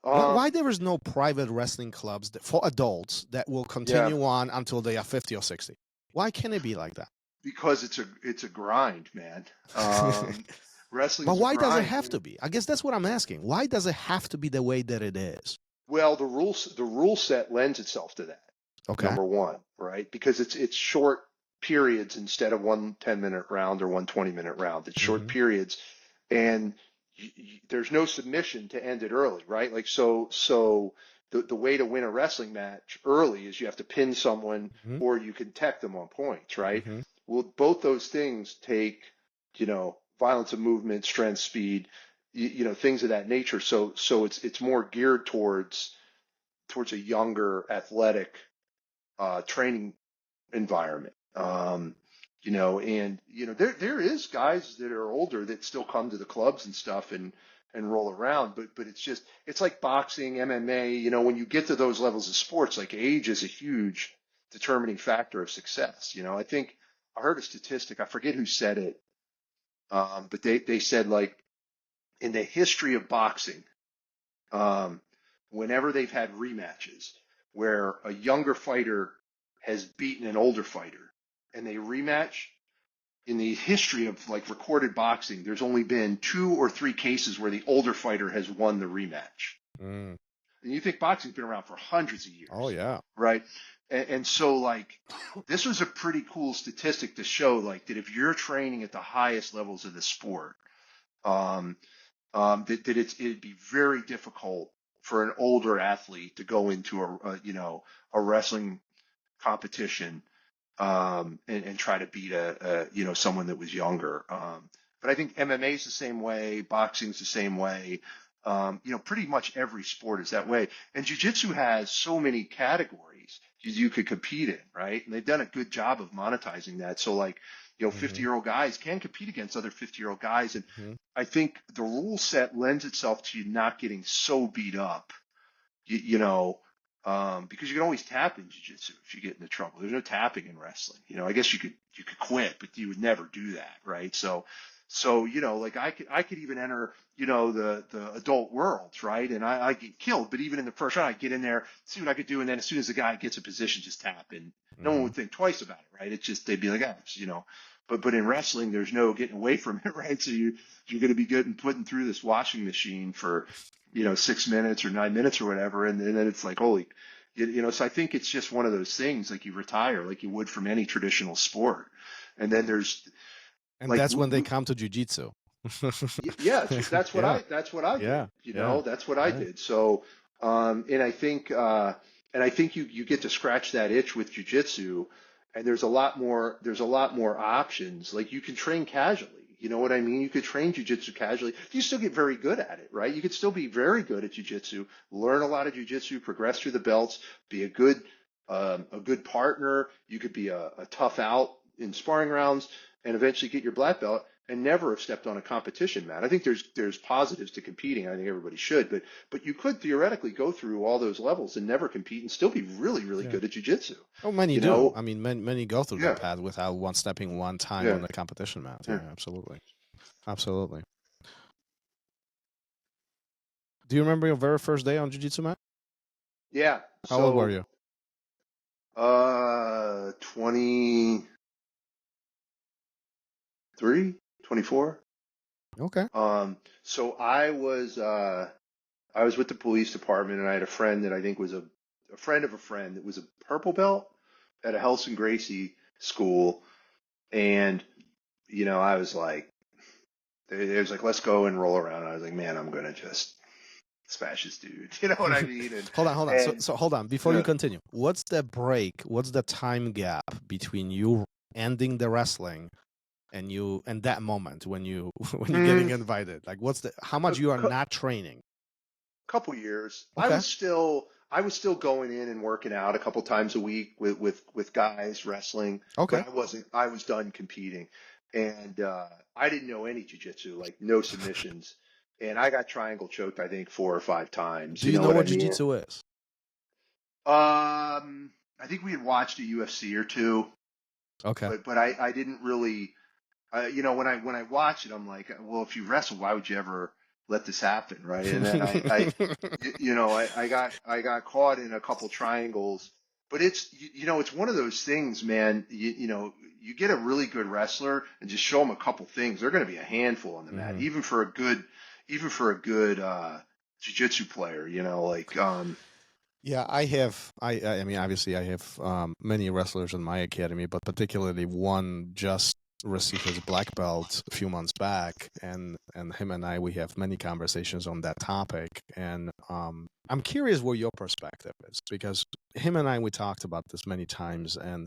S3: Why there is no private wrestling clubs for adults that will continue on until they are 50 or 60? Why can't it be like that?
S4: Because it's a grind, man. Wrestling's
S3: But why
S4: a
S3: does it
S4: grind.
S3: have to be? I guess that's what I'm asking. Why does it have to be the way that it is?
S4: Well, the rule set lends itself to that.
S3: Okay.
S4: Number one, right? Because it's short periods instead of one 10-minute round or one 20-minute round. It's short periods, and there's no submission to end it early, right? Like so the way to win a wrestling match early is you have to pin someone or you can tech them on points, right? Well, both those things take, violence of movement, strength, speed, things of that nature. So it's more geared towards a younger athletic training environment. There is guys that are older that still come to the clubs and stuff and roll around, but it's like boxing, MMA, when you get to those levels of sports, like age is a huge determining factor of success. I think I heard a statistic, I forget who said it, but they said, like, in the history of boxing, whenever they've had rematches where a younger fighter has beaten an older fighter and they rematch, in the history of like recorded boxing, there's only been 2 or 3 cases where the older fighter has won the rematch. And you think boxing's been around for hundreds of years.
S3: Oh, yeah.
S4: Right. And so, like, this was a pretty cool statistic to show, like, that if you're training at the highest levels of the sport, that it'd be very difficult for an older athlete to go into a wrestling competition and try to beat someone that was younger. But I think MMA is the same way, boxing's the same way. Pretty much every sport is that way. And jiu-jitsu has so many categories you could compete in, right? And they've done a good job of monetizing that. So, like, 50-year-old guys can compete against other 50-year-old guys. And I think the rule set lends itself to you not getting so beat up, because you can always tap in jiu-jitsu if you get into trouble. There's no tapping in wrestling. I guess you could quit, but you would never do that, right? So like I could even enter, the adult worlds, right? And I get killed, but even in the first round, I get in there, see what I could do, and then as soon as the guy gets a position, just tap, and no one would think twice about it, right? It's just they'd be like, But in wrestling, there's no getting away from it, right? So you're going to be good and putting through this washing machine for 6 minutes or 9 minutes or whatever, and then it's like, holy, So I think it's just one of those things, like you retire like you would from any traditional sport, and then there's.
S3: And
S4: like,
S3: that's when they come to jiu-jitsu.
S4: Yeah, that's what I did. That's what I did. So, and I think you get to scratch that itch with jiu-jitsu, and there's a lot more options. Like, you can train casually. You know what I mean? You could train jiu-jitsu casually. You still get very good at it, right? You could still be very good at jiu-jitsu, learn a lot of jiu-jitsu, progress through the belts, be a good partner. You could be a tough out in sparring rounds, and eventually get your black belt and never have stepped on a competition mat. I think there's positives to competing. I think everybody should, but you could theoretically go through all those levels and never compete and still be really, really good at jiu-jitsu.
S3: Oh, many do. I mean, many go through that path without stepping one time on the competition mat. Yeah, absolutely. Absolutely. Do you remember your very first day on jiu-jitsu mat?
S4: Yeah.
S3: How old were you?
S4: 24.
S3: Okay.
S4: So I was with the police department, and I had a friend that I think was a friend of a friend that was a purple belt at a Helson Gracie school, and I was like, it was like, let's go and roll around. And I was like, man, I'm gonna just smash this dude. You know what I mean? And,
S3: hold on. So hold on before you continue. What's the break? What's the time gap between you ending the wrestling and that moment when you're getting invited? Like, how much you are not training?
S4: Couple years.
S3: Okay.
S4: I was still going in and working out a couple times a week with guys wrestling.
S3: Okay.
S4: But I was done competing, and I didn't know any jiu-jitsu, like no submissions, and I got triangle choked, I think 4 or 5 times.
S3: Do you know what jiu-jitsu is?
S4: I think we had watched a UFC or two,
S3: Okay.
S4: but I didn't really, when I watch it, I'm like, well, if you wrestle, why would you ever let this happen, right? And then I got caught in a couple triangles, but it's one of those things, man. You get a really good wrestler and just show them a couple things, they're going to be a handful on the mat,
S3: Hmm.
S4: even for a good jiu-jitsu player,
S3: Yeah, I mean, obviously, I have many wrestlers in my academy, but particularly one just received his black belt a few months back, and him and we have many conversations on that topic, and I'm curious what your perspective is, because him and we talked about this many times, and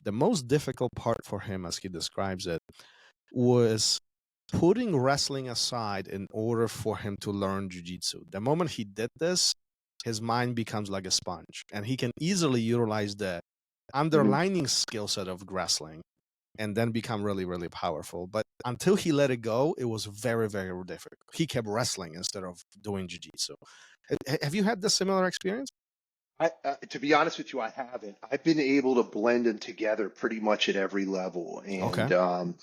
S3: the most difficult part for him, as he describes it, was putting wrestling aside in order for him to learn jiu-jitsu. The moment he did this, his mind becomes like a sponge, and he can easily utilize the
S4: Mhm.
S3: underlining skill set of wrestling and then become really, really powerful. But until he let it go, it was very, very difficult. He kept wrestling instead of doing jiu-jitsu. Have you had this similar experience?
S4: To be honest with you, I haven't. I've been able to blend them together pretty much at every level,
S3: Okay.
S4: um,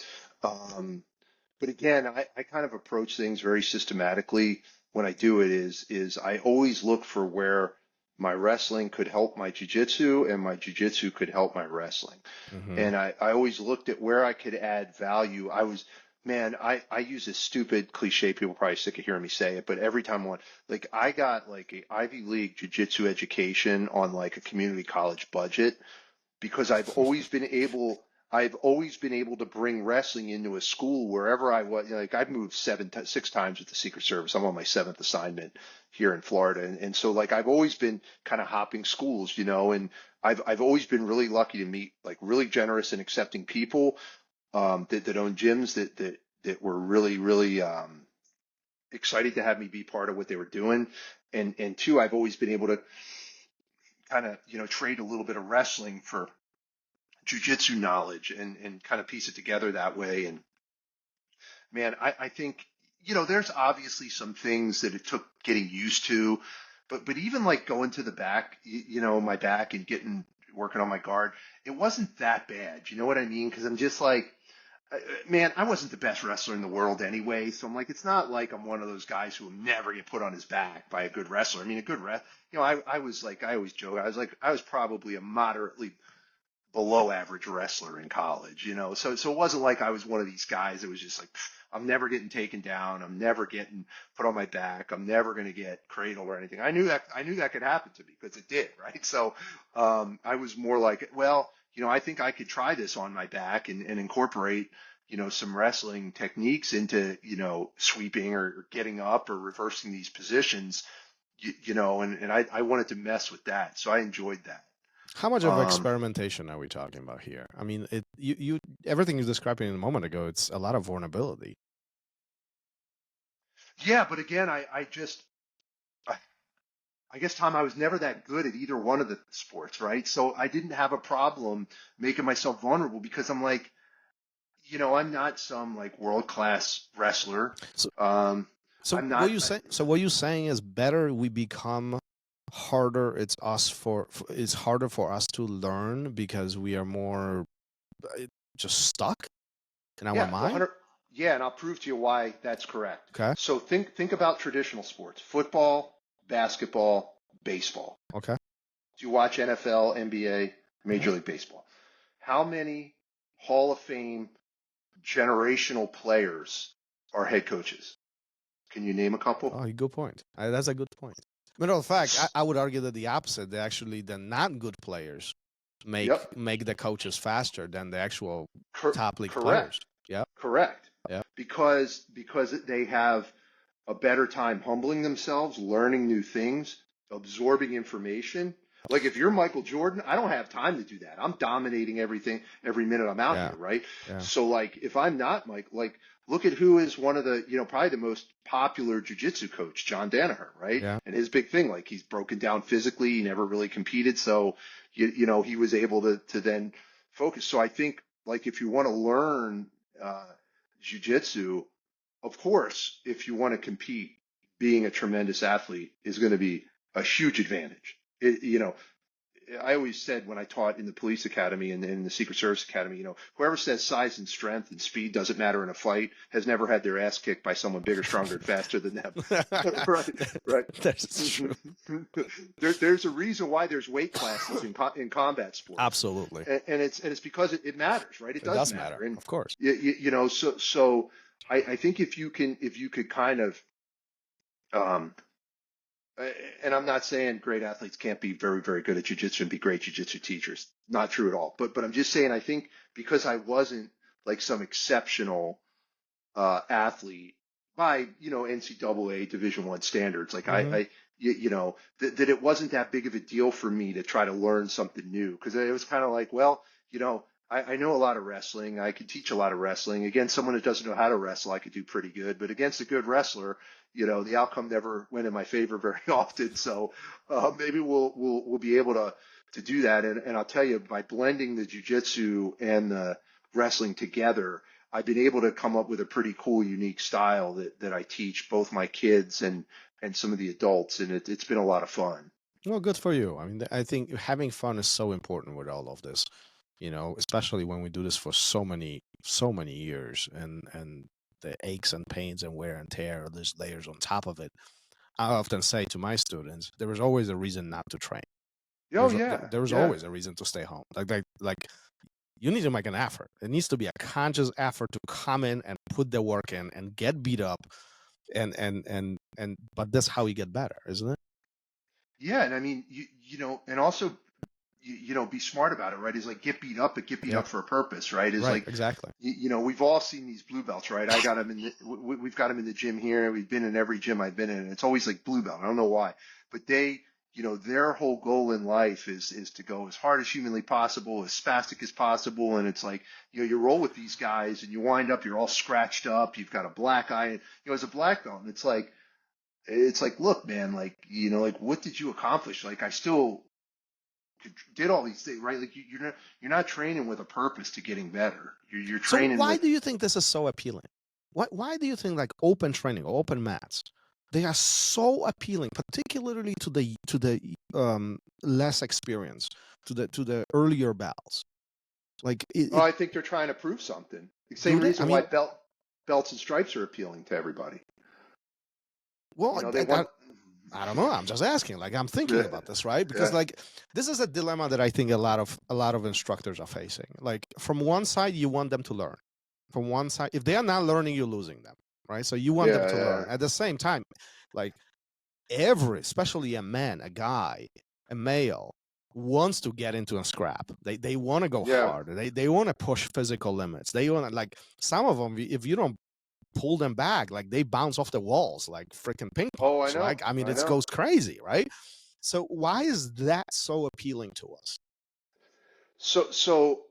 S4: but again, I kind of approach things very systematically. When I do it is I always look for where my wrestling could help my jujitsu and my jujitsu could help my wrestling.
S3: Mm-hmm.
S4: And I always looked at where I could add value. Man, I use this stupid cliche. People probably sick of hearing me say it, but every time like I got like a Ivy League jiu-jitsu education on like a community college budget because I've always been able to bring wrestling into a school wherever I was. Like I've moved 6 times with the Secret Service. I'm on my seventh assignment here in Florida, and so like I've always been kind of hopping schools, and I've always been really lucky to meet like really generous and accepting people that own gyms that were really really excited to have me be part of what they were doing, and two, I've always been able to kind of trade a little bit of wrestling for jujitsu knowledge and kind of piece it together that way. And man, I think, there's obviously some things that it took getting used to, but even like going to the back, my back and working on my guard, it wasn't that bad. You know what I mean? Because I'm just like, man, I wasn't the best wrestler in the world anyway. So I'm like, it's not like I'm one of those guys who will never get put on his back by a good wrestler. I mean, I was like, I always joke, I was probably a moderately below average wrestler in college, so it wasn't like I was one of these guys that was just like, I'm never getting taken down. I'm never getting put on my back. I'm never going to get cradled or anything. I knew that could happen to me because it did. Right. So, I was more like, well, I think I could try this on my back and incorporate, some wrestling techniques into, sweeping or getting up or reversing these positions, and I wanted to mess with that. So I enjoyed that.
S3: How much of
S4: Um,
S3: experimentation are we talking about here? I mean, everything you described a moment ago, it's a lot of vulnerability.
S4: Yeah, but again, I, I guess, Tom, I was never that good at either one of the sports, right? So I didn't have a problem making myself vulnerable because I'm like, I'm not some like world class wrestler.
S3: So,
S4: Um,
S3: so
S4: I'm
S3: what
S4: not.
S3: you say? So what you saying is better we become harder. It's harder for us to learn because we are more just stuck in our
S4: Yeah,
S3: mind.
S4: 100. Yeah, and I'll prove to you why that's correct.
S3: Okay.
S4: So think about traditional sports: football, basketball, baseball.
S3: Okay.
S4: Do you watch NFL, NBA,
S3: Yeah.
S4: Major League Baseball? How many Hall of Fame generational players are head coaches? Can you name a couple?
S3: Oh, good point. That's a good point. Matter of fact, I would argue that the opposite. They actually the not good players
S4: Yep.
S3: make the coaches faster than the actual top league players.
S4: Correct.
S3: Yeah.
S4: Correct.
S3: Yeah.
S4: Because they have a better time humbling themselves, learning new things, absorbing information. Like if you're Michael Jordan, I don't have time to do that. I'm dominating everything every minute I'm out
S3: Yeah.
S4: here, right?
S3: Yeah.
S4: So like if I'm not Mike, like look at who is one of the, probably the most popular jujitsu coach, John Danaher, right?
S3: Yeah.
S4: And his big thing, like he's broken down physically, he never really competed, so he was able to then focus. So I think like if you want to learn uh, jujitsu, of course, if you want to compete, being a tremendous athlete is going to be a huge advantage. I always said when I taught in the police academy and in the Secret Service academy, whoever says size and strength and speed doesn't matter in a fight has never had their ass kicked by someone bigger, stronger, and faster than them. Right, right.
S1: That's true.
S4: There's a reason why there's weight classes in combat sports.
S1: Absolutely.
S4: And it's because it matters, right? It does matter. And
S1: of course.
S4: So I think if you could kind of, and I'm not saying great athletes can't be very, very good at jiu-jitsu and be great jiu-jitsu teachers. Not true at all. But I'm just saying, I think because I wasn't like some exceptional athlete by, NCAA Division I standards, like that it wasn't that big of a deal for me to try to learn something new. Because it was kind of like, well, I know a lot of wrestling. I could teach a lot of wrestling. Against someone that doesn't know how to wrestle, I could do pretty good. But against a good wrestler, the outcome never went in my favor very often. So maybe we'll be able to do that. And I'll tell you, by blending the jiu-jitsu and the wrestling together, I've been able to come up with a pretty cool, unique style that I teach both my kids and some of the adults. And it's been a lot of fun.
S1: Well, good for you. I mean, I think having fun is so important with all of this. Especially when we do this for so many years, and the aches and pains and wear and tear, there's layers on top of it. I often say to my students, there is always a reason not to train. There's always a reason to stay home. Like you need to make an effort. It needs to be a conscious effort to come in and put the work in and get beat up, but that's how you get better, isn't it?
S4: Yeah, and I mean, and also, be smart about it, right? Is like get beat up, but get beat up for a purpose, right? Is like
S1: exactly.
S4: We've all seen these blue belts, right? I got them we've got them in the gym here. We've been in every gym I've been in, and it's always like blue belt. I don't know why, but they, their whole goal in life is to go as hard as humanly possible, as spastic as possible, and it's like, you roll with these guys, and you wind up, you're all scratched up, you've got a black eye, and as a black belt, and it's like, look, man, like, like what did you accomplish? Like I still did all these things, right? Like you're not training with a purpose to getting better. You're training.
S1: So why do you think this is so appealing? Why do you think like open training, open mats, they are so appealing, particularly to the less experienced, to the earlier belts? Like,
S4: I think they're trying to prove something. The same reason why belts and stripes are appealing to everybody.
S1: Well, I don't know. I'm just asking. Like, I'm thinking about this, right? Because like this is a dilemma that I think a lot of instructors are facing. Like, from one side, you want them to learn. From one side, if they are not learning, you're losing them, right? So you want them to learn. At the same time, like especially a man, a guy, a male, wants to get into a scrap. They want to go hard. They want to push physical limits. They want to, like, some of them, if you don't pull them back, like they bounce off the walls like freaking ping pong.
S4: Oh, I know.
S1: Like, I mean, it goes crazy, right? So why is that so appealing to us?
S4: So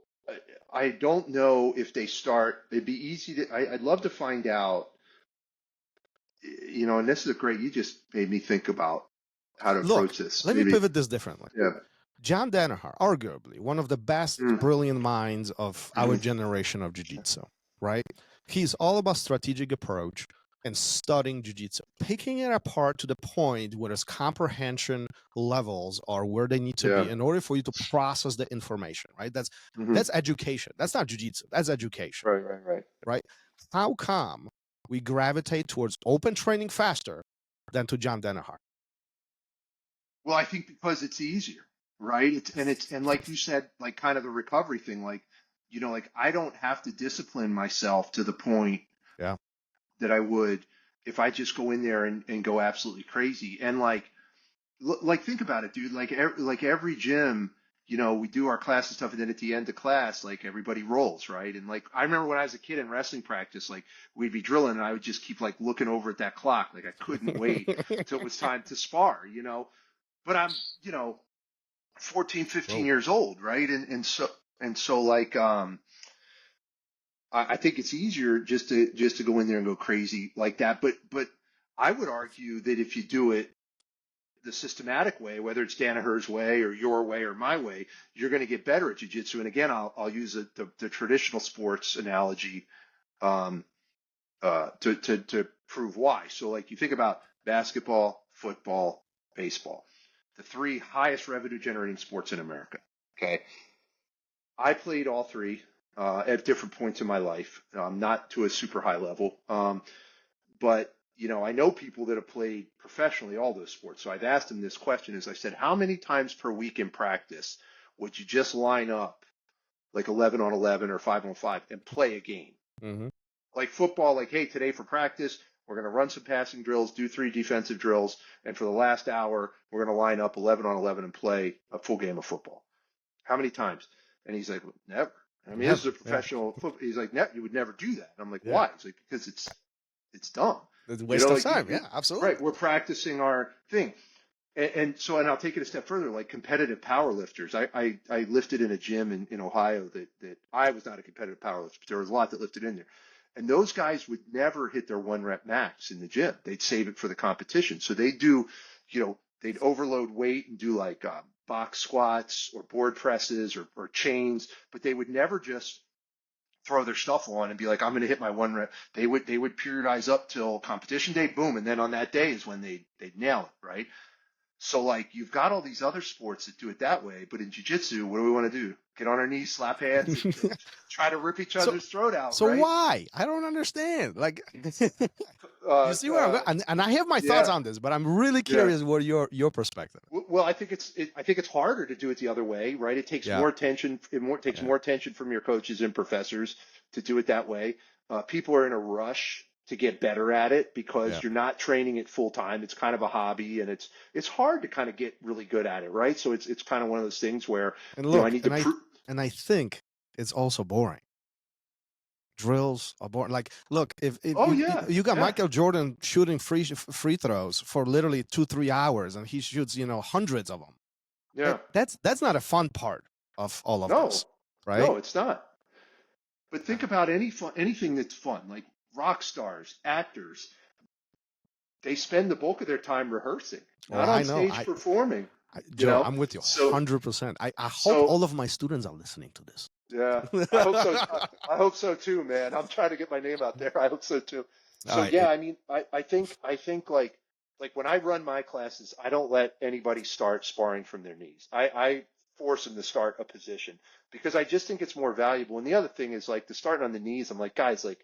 S4: I don't know if they start. It'd be easy to. I'd love to find out. And this is you just made me think about how to approach this.
S1: Let me pivot this differently.
S4: Yeah.
S1: John Danaher, arguably one of the best, brilliant minds of our generation of jiu-jitsu, right? He's all about strategic approach and studying jiu-jitsu, picking it apart to the point where its comprehension levels are where they need to be in order for you to process the information, right? That's education. That's not jiu-jitsu. That's education. Right? How come we gravitate towards open training faster than to John Danaher?
S4: Well, I think because it's easier, right? And like you said, like kind of the recovery thing, like, like I don't have to discipline myself to the point that I would if I just go in there and go absolutely crazy. And like think about it, dude. Like every gym, we do our class and stuff, and then at the end of class, like everybody rolls, right? And like I remember when I was a kid in wrestling practice, like we'd be drilling, and I would just keep like looking over at that clock, like I couldn't wait until it was time to spar, But I'm, 14, 15 years old, right? And so like I think it's easier just to go in there and go crazy like that. But I would argue that if you do it the systematic way, whether it's Danaher's way or your way or my way, you're going to get better at jiu-jitsu. And again, I'll use the traditional sports analogy to prove why. So like you think about basketball, football, baseball. the three highest revenue generating sports in America. Okay. I played all three at different points in my life, not to a super high level. But, I know people that have played professionally all those sports. So I've asked them this question as I said, how many times per week in practice would you just line up like 11 on 11 or 5 on 5 and play a game?
S3: Mm-hmm.
S4: Like football, like, hey, today for practice, we're going to run some passing drills, do 3 defensive drills. And for the last hour, we're going to line up 11 on 11 and play a full game of football. How many times? And he's like, never. I mean, this is a professional football. He's like, you would never do that. And I'm like, why? He's like, because it's dumb.
S3: It's a waste of time. Yeah, absolutely.
S4: Right. We're practicing our thing. And I'll take it a step further, like competitive power lifters. I lifted in a gym in Ohio that I was not a competitive power lifter, but there was a lot that lifted in there. And those guys would never hit their 1 rep max in the gym. They'd save it for the competition. So they do, they'd overload weight and do like box squats or board presses or chains, but they would never just throw their stuff on and be like, I'm going to hit my 1 rep. They would periodize up till competition day, boom. And then on that day is when they'd nail it. Right. So like you've got all these other sports that do it that way, but in jiu-jitsu, what do we want to do? Get on our knees, slap hands, and try to rip each other's throat out.
S3: So
S4: right?
S3: why? I don't understand. Like, you see where I'm going? And I have my thoughts on this, but I'm really curious what your perspective.
S4: Well, I think it's harder to do it the other way, right? It takes more attention. It takes more attention from your coaches and professors to do it that way. People are in a rush to get better at it because you're not training it full time. It's kind of a hobby, and it's hard to kind of get really good at it, right? So it's kind of one of those things where I need to prove.
S3: And I think it's also boring. Drills are boring. Like, look, if you got Michael Jordan shooting free throws for literally 2-3 hours, and he shoots hundreds of them.
S4: Yeah,
S3: that's not a fun part of all of this, right?
S4: No, it's not. But think about anything that's fun, like rock stars, actors. They spend the bulk of their time rehearsing, not on stage performing.
S3: Joe, I'm with you 100%. I hope all of my students are listening to this.
S4: Yeah, I hope so. I hope so too, man. I'm trying to get my name out there. I hope so too. So I mean, I think like when I run my classes, I don't let anybody start sparring from their knees. I force them to start a position because I just think it's more valuable. And the other thing is like the starting on the knees. I'm like, guys, like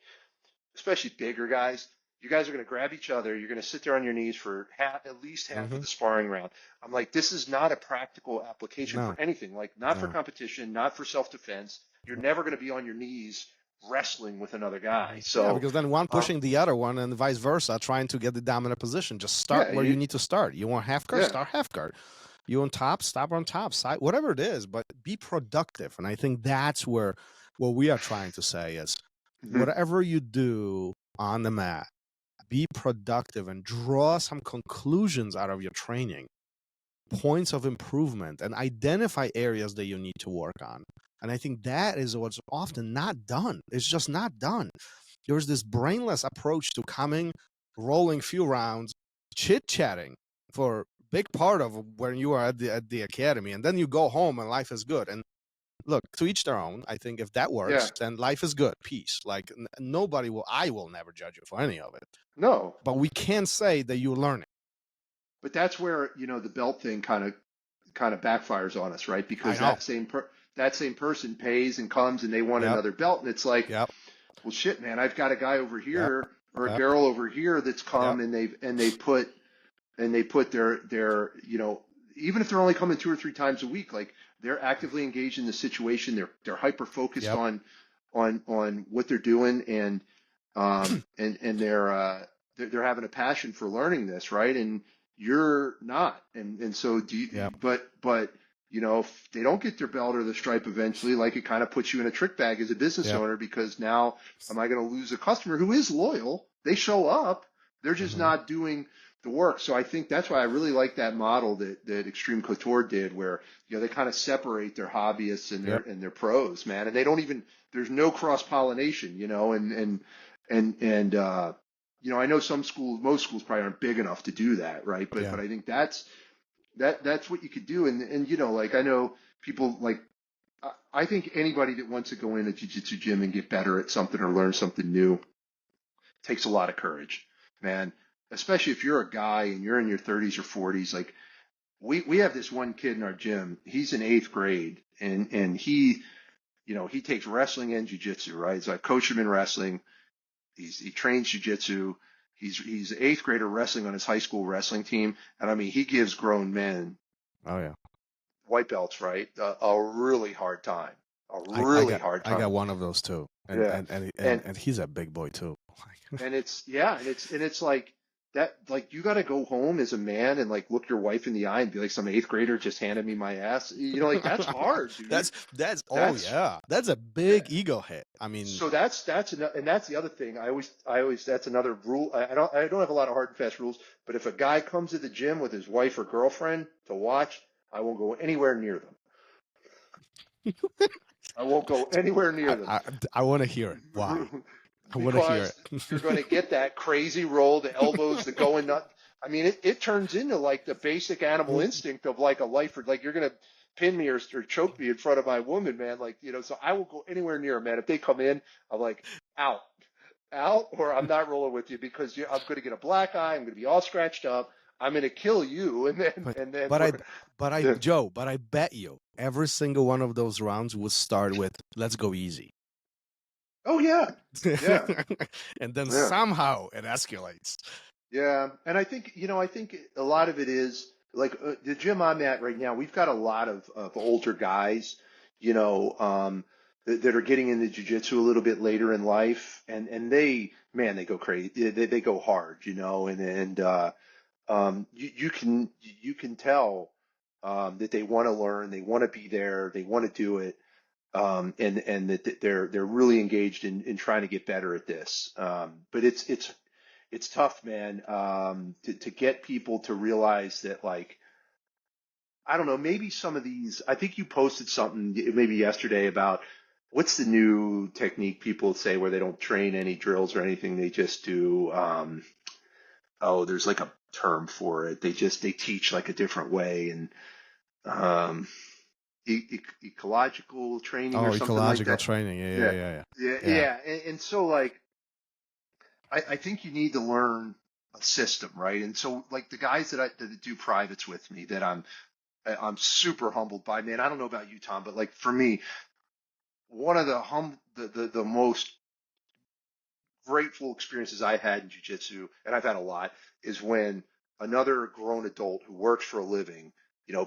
S4: especially bigger guys. You guys are going to grab each other. You're going to sit there on your knees for at least half of the sparring round. I'm like, this is not a practical application for anything. Like, not for competition, not for self-defense. You're never going to be on your knees wrestling with another guy. So
S3: because then one pushing the other one and vice versa, trying to get the dominant position. Just start where you need to start. You want half guard, start half guard. You on top, stop on top, side, whatever it is, but be productive. And I think that's where what we are trying to say is whatever you do on the mat, be productive and draw some conclusions out of your training, points of improvement, and identify areas that you need to work on. And I think that is what's often not done. It's just not done. There's this brainless approach to coming, rolling few rounds, chit-chatting for a big part of when you are at the academy, and then you go home and life is good. And look, to each their own. I think if that works, then life is good. Peace. Like I will never judge you for any of it.
S4: No.
S3: But we can't say that you're learning.
S4: But that's where, the belt thing kind of backfires on us, right? Because that same person pays and comes and they want another belt. And it's like, well, shit, man, I've got a guy over here or a girl over here that's come and they put their, even if they're only coming 2 or 3 times a week, like they're actively engaged in the situation. They're hyper focused on what they're doing and they're having a passion for learning this, right? And you're not. And so do you, but if they don't get their belt or the stripe eventually, like it kind of puts you in a trick bag as a business owner, because now am I going to lose a customer who is loyal? They show up, they're just not doing the work. So I think that's why I really like that model that Extreme Couture did, where they kind of separate their hobbyists and their pros, man, and they don't even, there's no cross pollination, and I know most schools probably aren't big enough to do that, right? But I think that's what you could do, and like I know people like. I think anybody that wants to go in a jiu-jitsu gym and get better at something or learn something new takes a lot of courage, man. Especially if you're a guy and you're in your 30s or 40s, like we have this one kid in our gym. He's in 8th grade, and he, he takes wrestling and jiu-jitsu, right? So I coach him in wrestling. He trains jiu-jitsu. He's an 8th grader wrestling on his high school wrestling team, and I mean he gives grown men,
S3: Oh yeah.
S4: white belts, right, a really hard time, a
S3: I
S4: really
S3: got
S4: hard
S3: I got
S4: time.
S3: one of those too, and
S4: Yeah,
S3: and and
S4: and
S3: and, and he's a big boy too.
S4: and it's like that. Like you got to go home as a man and like look your wife in the eye and be like, some 8th grader just handed me my ass. Like that's hard, dude.
S3: That's oh
S4: That's
S3: yeah, that's a
S4: yeah.
S3: big ego hit. I mean,
S4: So and that's the other thing. I always that's another rule. I don't have a lot of hard and fast rules, but if a guy comes to the gym with his wife or girlfriend to watch, I won't go anywhere near them. I won't go anywhere near
S3: I
S4: them.
S3: I, I want to hear it. Why? I want to hear
S4: Because you're going to
S3: it.
S4: get that crazy roll, the elbows, the going nut. I mean, it turns into like the basic animal instinct of like a life, or like you're going to pin me or choke me in front of my woman, man. Like, so I won't go anywhere near them, man. If they come in, I'm like, out, out, or I'm not rolling with you because I'm going to get a black eye. I'm going to be all scratched up. I'm going to kill you. And then,
S3: But
S4: and then
S3: but I
S4: we're,
S3: but I
S4: yeah.
S3: Joe, but I bet you every single one of those rounds would start with "Let's go easy,"
S4: Oh, yeah. Yeah.
S3: and then
S4: Yeah.
S3: somehow it escalates.
S4: Yeah, and I think a lot of it is like the gym I'm at right now. We've got a lot of older guys, that are getting into jujitsu a little bit later in life, and man, they go crazy. They go hard, and you can tell that they want to learn, they want to be there, they want to do it, and that they're really engaged in trying to get better at this. But it's tough, man, to get people to realize that, like, I don't know, maybe some of these, I think you posted something maybe yesterday about what's the new technique people say where they don't train any drills or anything. They just do, there's like a term for it. They teach like a different way, and um, ecological training or
S3: Oh,
S4: something like
S3: ecological
S4: that.
S3: training. Yeah, yeah,
S4: Yeah.
S3: yeah, yeah.
S4: Yeah.
S3: Yeah.
S4: Yeah. And so, like, I think you need to learn a system, right? And so, like the guys that do privates with me, that I'm super humbled by, man. I don't know about you, Tom, but like for me, one of the most grateful experiences I had in jujitsu, and I've had a lot, is when another grown adult who works for a living,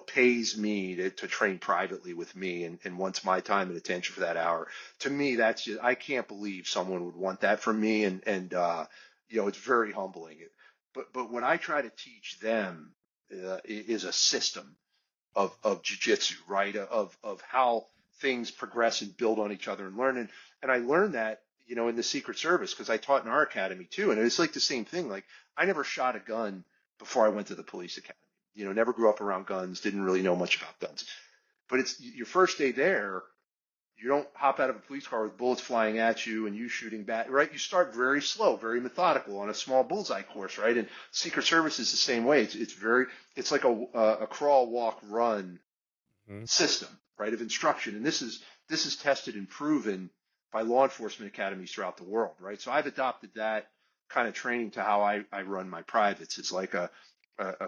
S4: pays me to train privately with me, and wants my time and attention for that hour. To me, that's just, I can't believe someone would want that from me, and it's very humbling. But what I try to teach them is a system of jujitsu, right? Of how things progress and build on each other and learn. And I learned that, in the Secret Service, because I taught in our academy too. And it's like the same thing. Like I never shot a gun before I went to the police academy. Never grew up around guns, didn't really know much about guns. But it's your first day there. You don't hop out of a police car with bullets flying at you and you shooting back, right? You start very slow, very methodical on a small bullseye course, right? And Secret Service is the same way. It's like a crawl, walk, run
S3: Mhm.
S4: system, right, of instruction. And this is tested and proven by law enforcement academies throughout the world, right? So I've adopted that kind of training to how I run my privates. It's like a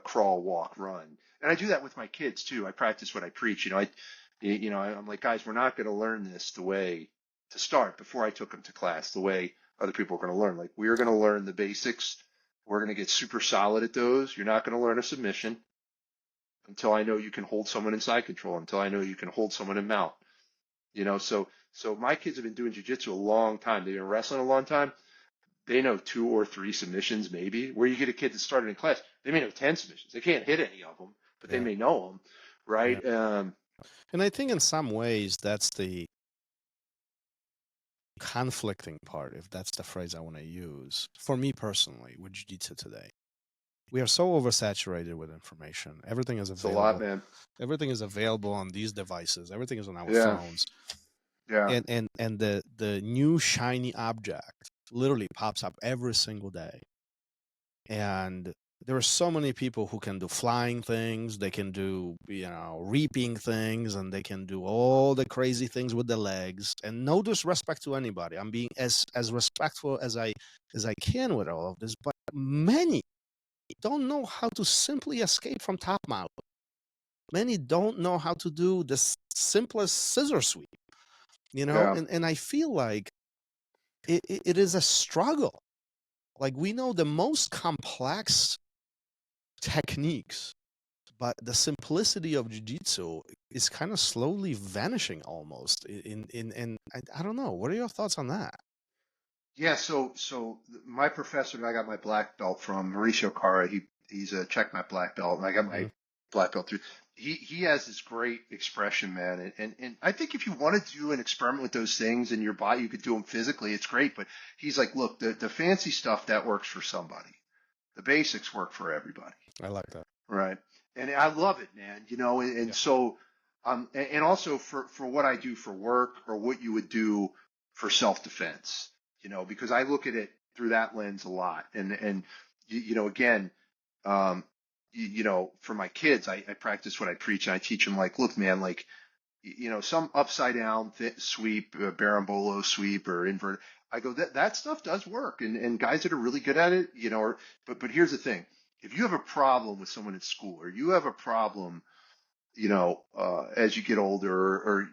S4: crawl, walk, run. And I do that with my kids too. I practice what I preach. I'm like, guys, we're not going to learn this the way to start before I took them to class, the way other people are going to learn. Like, we're going to learn the basics. We're going to get super solid at those. You're not going to learn a submission until I know you can hold someone in side control, until I know you can hold someone in mount. So my kids have been doing jujitsu a long time. They've been wrestling a long time. They know 2 or 3 submissions, maybe. Where you get a kid that started in class, they may know 10 submissions. They can't hit any of them, but they
S3: Yeah,
S4: may know them,
S3: yeah.
S4: right?
S3: And I think in some ways that's the conflicting part, if that's the phrase I want to use. For me personally, with Jiu-Jitsu today, we are so oversaturated with information. Everything is
S4: It's a lot,
S3: available.
S4: man.
S3: Everything is available on these devices. Everything is on our
S4: Yeah,
S3: phones.
S4: yeah.
S3: And the new shiny object literally pops up every single day. And there are so many people who can do flying things, they can do, reaping things, and they can do all the crazy things with the legs. And no disrespect to anybody. I'm being as respectful as I can with all of this, but many don't know how to simply escape from top mount. many don't know how to do the simplest scissor sweep,
S4: Yeah.
S3: and I feel like it is a struggle. Like, we know the most complex techniques, but the simplicity of jiu-jitsu is kind of slowly vanishing almost in I don't know. What are your thoughts on that?
S4: Yeah, my professor that I got my black belt from, Mauricio Cara, he's a Checkmat black belt, and I got my black belt through. He has this great expression, man, and I think if you want to do an experiment with those things in your body, you could do them physically. It's great, but he's like, look, the fancy stuff that works for somebody, the basics work for everybody,
S3: I like that.
S4: right? And I love it, man. So and also for what I do for work or what you would do for self-defense, because I look at it through that lens a lot. And again, for my kids, I practice what I preach, and I teach them, like, look, man, like, some upside down sweep, berimbolo sweep or invert. I go, that stuff does work. And guys that are really good at it, but here's the thing. If you have a problem with someone at school, or you have a problem, as you get older,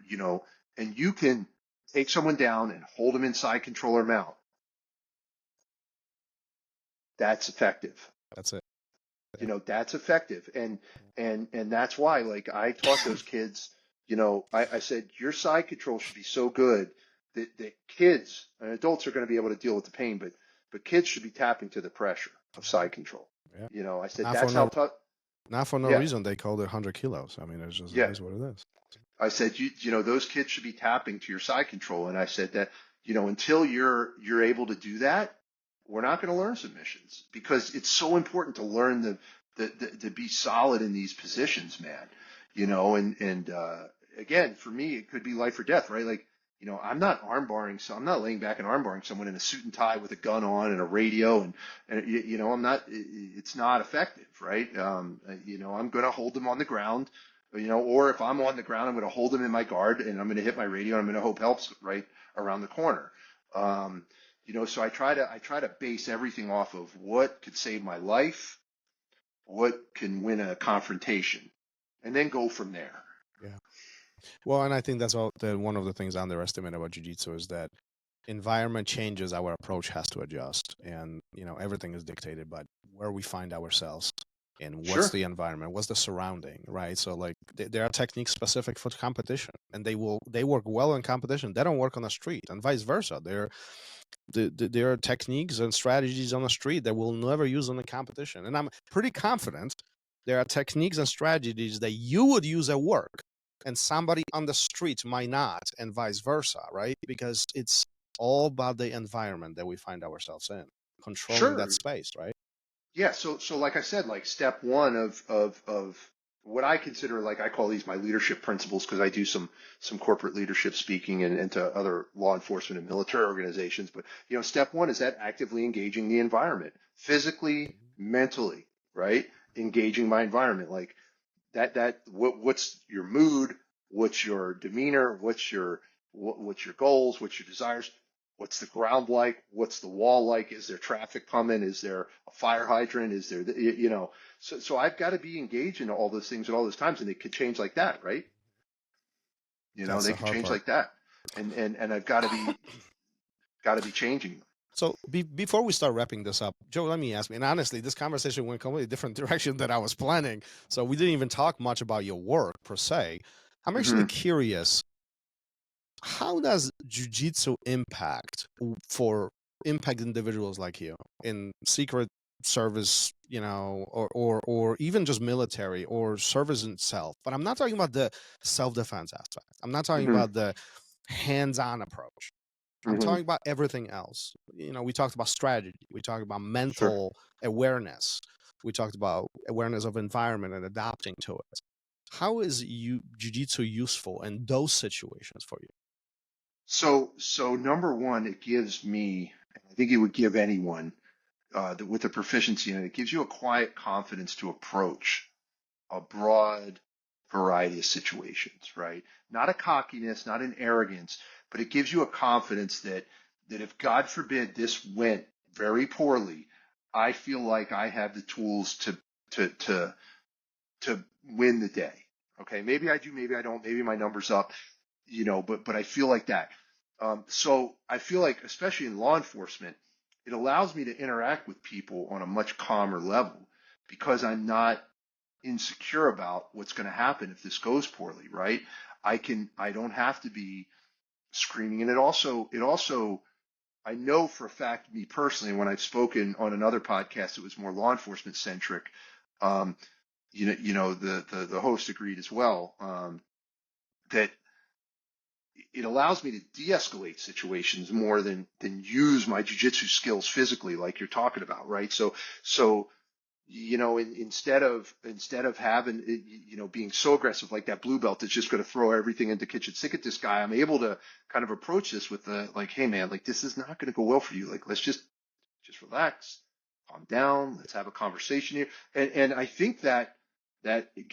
S4: and you can take someone down and hold them inside controller mount, that's effective.
S3: That's it.
S4: That's effective. And that's why, like, I taught those kids, I said, your side control should be so good that kids and adults are going to be able to deal with the pain, but kids should be tapping to the pressure of side control.
S3: Yeah.
S4: I said,
S3: Not
S4: that's how tough.
S3: Not for no
S4: Yeah.
S3: reason they called it 100 kilos. I mean, it's just
S4: Yeah.
S3: it is what it is.
S4: I said, those kids should be tapping to your side control. And I said that, until you're able to do that, we're not going to learn submissions, because it's so important to learn to be solid in these positions, man. And again, for me, it could be life or death, right? Like, I'm not armbarring, so I'm not laying back and armbarring someone in a suit and tie with a gun on and a radio, and I'm not. It's not effective, right? I'm going to hold them on the ground, or if I'm on the ground, I'm going to hold them in my guard, and I'm going to hit my radio, and I'm going to hope help's right around the corner. So I try to base everything off of what could save my life, what can win a confrontation, and then go from there.
S3: Yeah. Well, and I think that's one of the things I underestimate about jiu-jitsu is that environment changes, our approach has to adjust, and everything is dictated by where we find ourselves and what's
S4: Sure.
S3: the environment, what's the surrounding, right? So, like, there are techniques specific for competition, and they work well in competition. They don't work on the street, and vice versa. There are techniques and strategies on the street that we'll never use in the competition, and I'm pretty confident there are techniques and strategies that you would use at work and somebody on the street might not, and vice versa, right? Because it's all about the environment that we find ourselves in, controlling that
S4: Sure.
S3: space, right?
S4: Yeah. So like I said, like, step one of what I consider, like, I call these my leadership principles, because I do some corporate leadership speaking and to other law enforcement and military organizations. But step one is that actively engaging the environment, physically, mentally, right? Engaging my environment, like what's your mood, what's your demeanor, what's your goals, what's your desires, what's the ground like, what's the wall like, is there traffic coming, is there a fire hydrant, is there so I've got to be engaged in all those things at all those times, and it could change like that, right?
S3: That's
S4: They
S3: the
S4: could
S3: hard
S4: change
S3: part.
S4: like that, and I've got to be changing.
S3: So before we start wrapping this up, Joe, let me ask you, and honestly, this conversation went a completely different direction than I was planning. So we didn't even talk much about your work per se. I'm actually curious, how does jiu-jitsu impact individuals like you in secret service, or even just military or service itself? But I'm not talking about the self-defense aspect. I'm not talking about the hands-on approach. I'm talking about everything else. We talked about strategy. We talked about mental awareness. We talked about awareness of environment and adapting to it. How is jiu-jitsu useful in those situations for you?
S4: So number one, it gives me, and I think it would give anyone with a proficiency in it, it gives you a quiet confidence to approach a broad variety of situations, right? Not a cockiness, not an arrogance, but it gives you a confidence that if, God forbid, this went very poorly, I feel like I have the tools to win the day, Okay, maybe I do, maybe I don't, maybe my number's up, but I feel like that. So I feel like, especially in law enforcement, it allows me to interact with people on a much calmer level because I'm not insecure about what's going to happen if this goes poorly, right? I don't have to be screaming. And it also, I know for a fact, me personally, when I've spoken on another podcast, it was more law enforcement centric. Um, the host agreed as well, that it allows me to de-escalate situations more than use my jiu-jitsu skills physically, like you're talking about, right? So instead of having being so aggressive like that blue belt that's just going to throw everything into kitchen sink at this guy, I'm able to kind of approach this with the like, hey man, like this is not going to go well for you. Like let's just relax, calm down, let's have a conversation here. And I think that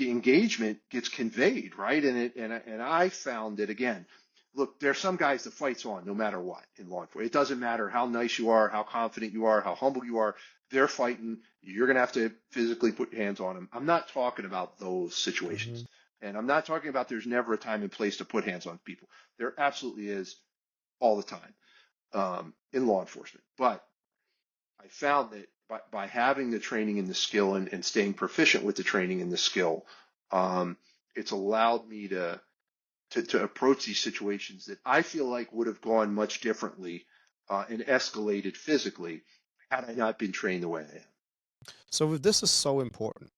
S4: engagement gets conveyed, right? And I found that again. Look, there's some guys the fight's on no matter what in law enforcement. It doesn't matter how nice you are, how confident you are, how humble you are. They're fighting. You're going to have to physically put your hands on them. I'm not talking about those situations. And I'm not talking about there's never a time and place to put hands on people. There absolutely is all the time in law enforcement. But I found that by having the training and the skill and staying proficient with the training and the skill, it's allowed me to approach these situations that I feel like would have gone much differently and escalated physically had I not been trained the way I am.
S3: So this is so important,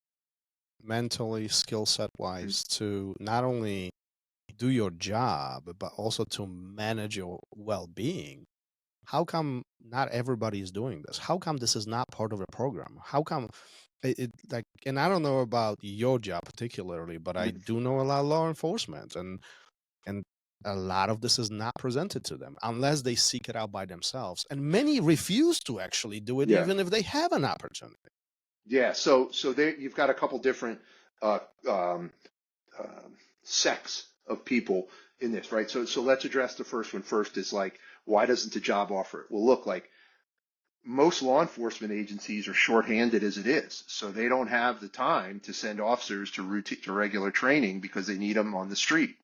S3: mentally, skill set wise, to not only do your job, but also to manage your well-being. How come not everybody is doing this? How come this is not part of a program? How come like, and I don't know about your job particularly, but I do know a lot of law enforcement, and a lot of this is not presented to them unless they seek it out by themselves. And many refuse to actually do it,
S4: Yeah.
S3: even if they have an opportunity.
S4: Yeah. So there you've got a couple different uh, um, sects of people in this, right? So let's address the first one first. Is like, why doesn't the job offer it? Well, look, like most law enforcement agencies are shorthanded as it is, so they don't have the time to send officers to regular training because they need them on the street.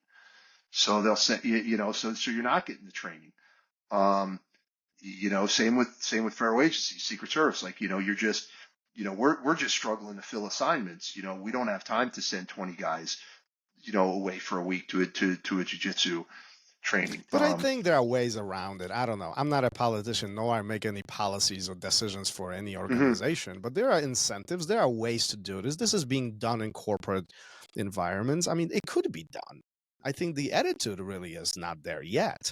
S4: So they'll send so you're not getting the training. Same with federal agencies, Secret Service. Like, you're just, we're just struggling to fill assignments. We don't have time to send 20 guys, away for a week to a jiu-jitsu training.
S3: But I think there are ways around it. I don't know. I'm not a politician, nor I make any policies or decisions for any organization, but there are incentives. There are ways to do this. This is being done in corporate environments. I mean, it could be done. I think the attitude really is not there yet.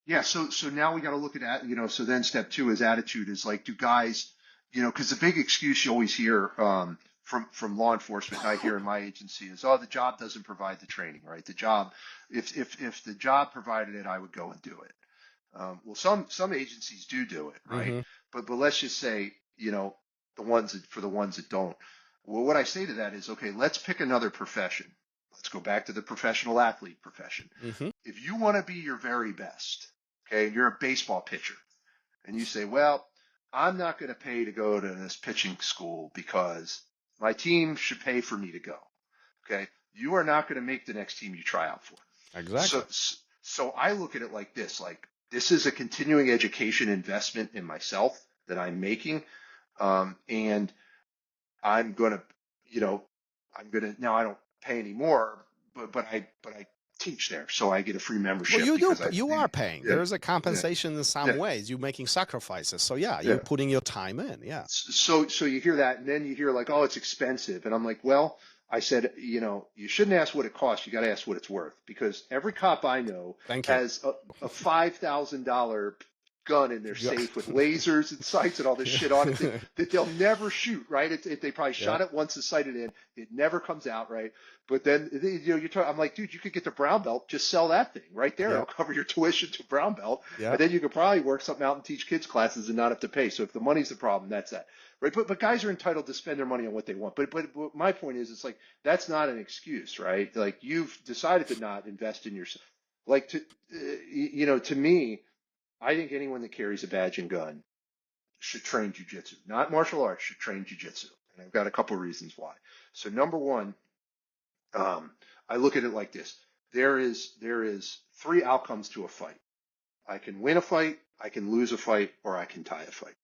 S4: Yeah. So now we got to look at that, so then step two is attitude is like, do guys, because the big excuse you always hear, from law enforcement, I hear in my agency is, oh, the job doesn't provide the training, right? The job, if the job provided it, I would go and do it. Well, some agencies do it, right? But let's just say, the ones that don't. Well, what I say to that is, okay, let's pick another profession. Let's go back to the professional athlete profession. If you want to be your very best, okay, and you're a baseball pitcher, and you say, well, I'm not going to pay to go to this pitching school because my team should pay for me to go. Okay. You are not going to make the next team you try out for.
S3: Exactly.
S4: So I look at it like this, this is a continuing education investment in myself that I'm making. And I'm going to, now I don't pay anymore, but I teach there. So I get a free membership.
S3: Well, you are paying.
S4: Yeah,
S3: there is a compensation in some ways. You're making sacrifices. So you're putting your time in. Yeah.
S4: So you hear that, and then you hear like, oh, it's expensive. And I'm like, well, I said, you shouldn't ask what it costs. You got to ask what it's worth, because every cop I know has a $5,000 gun in their safe with lasers and sights and all this shit on it that they'll never shoot, right? They probably shot it once and sighted in. It never comes out, right? But then, I'm like, dude, you could get the brown belt, just sell that thing right there. It'll cover your tuition to brown belt. And then you could probably work something out and teach kids classes and not have to pay. So if the money's the problem, that's that. Right. But guys are entitled to spend their money on what they want. But my point is, it's like, that's not an excuse, right? Like, you've decided to not invest in yourself. Like, to me, I think anyone that carries a badge and gun should train jiu-jitsu, not martial arts, should train jiu-jitsu. And I've got a couple of reasons why. So number one, I look at it like this. There is three outcomes to a fight. I can win a fight, I can lose a fight, or I can tie a fight.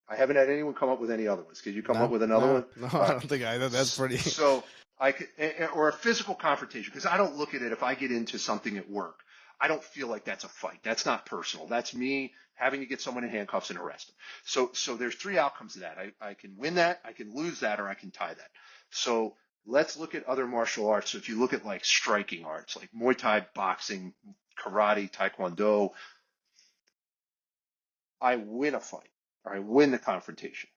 S4: I haven't had anyone come up with any other ones. Could you come up with another one?
S3: No, I don't think either. That's pretty.
S4: So I could, or a physical confrontation, because I don't look at it if I get into something at work. I don't feel like that's a fight. That's not personal. That's me having to get someone in handcuffs and arrest them. So there's three outcomes to that. I can win that, I can lose that, or I can tie that. So let's look at other martial arts. So if you look at like striking arts, like Muay Thai, boxing, karate, taekwondo, I win a fight or I win the confrontation.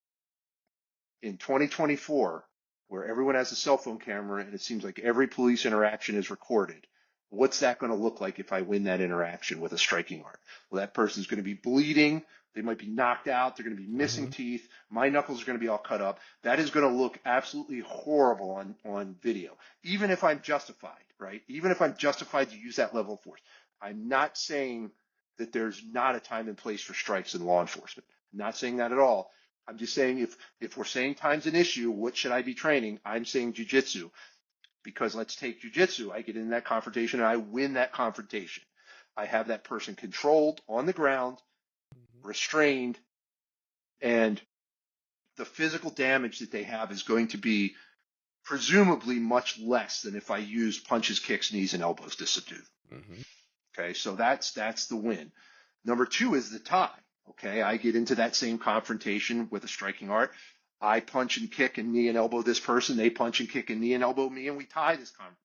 S4: In 2024, where everyone has a cell phone camera and it seems like every police interaction is recorded, what's that going to look like if I win that interaction with a striking art? Well, that person's going to be bleeding. They might be knocked out. They're going to be missing teeth. My knuckles are going to be all cut up. That is going to look absolutely horrible on video, even if I'm justified, right? Even if I'm justified to use that level of force. I'm not saying that there's not a time and place for strikes in law enforcement. I'm not saying that at all. I'm just saying if we're saying time's an issue, what should I be training? I'm saying jiu-jitsu. Because let's take jiu-jitsu. I get in that confrontation and I win that confrontation. I have that person controlled on the ground, restrained, and the physical damage that they have is going to be presumably much less than if I used punches, kicks, knees, and elbows to subdue them. Okay, so that's the win. Number two is the tie. Okay, I get into that same confrontation with a striking art. I punch and kick and knee and elbow this person. They punch and kick and knee and elbow me, and we tie this confrontation.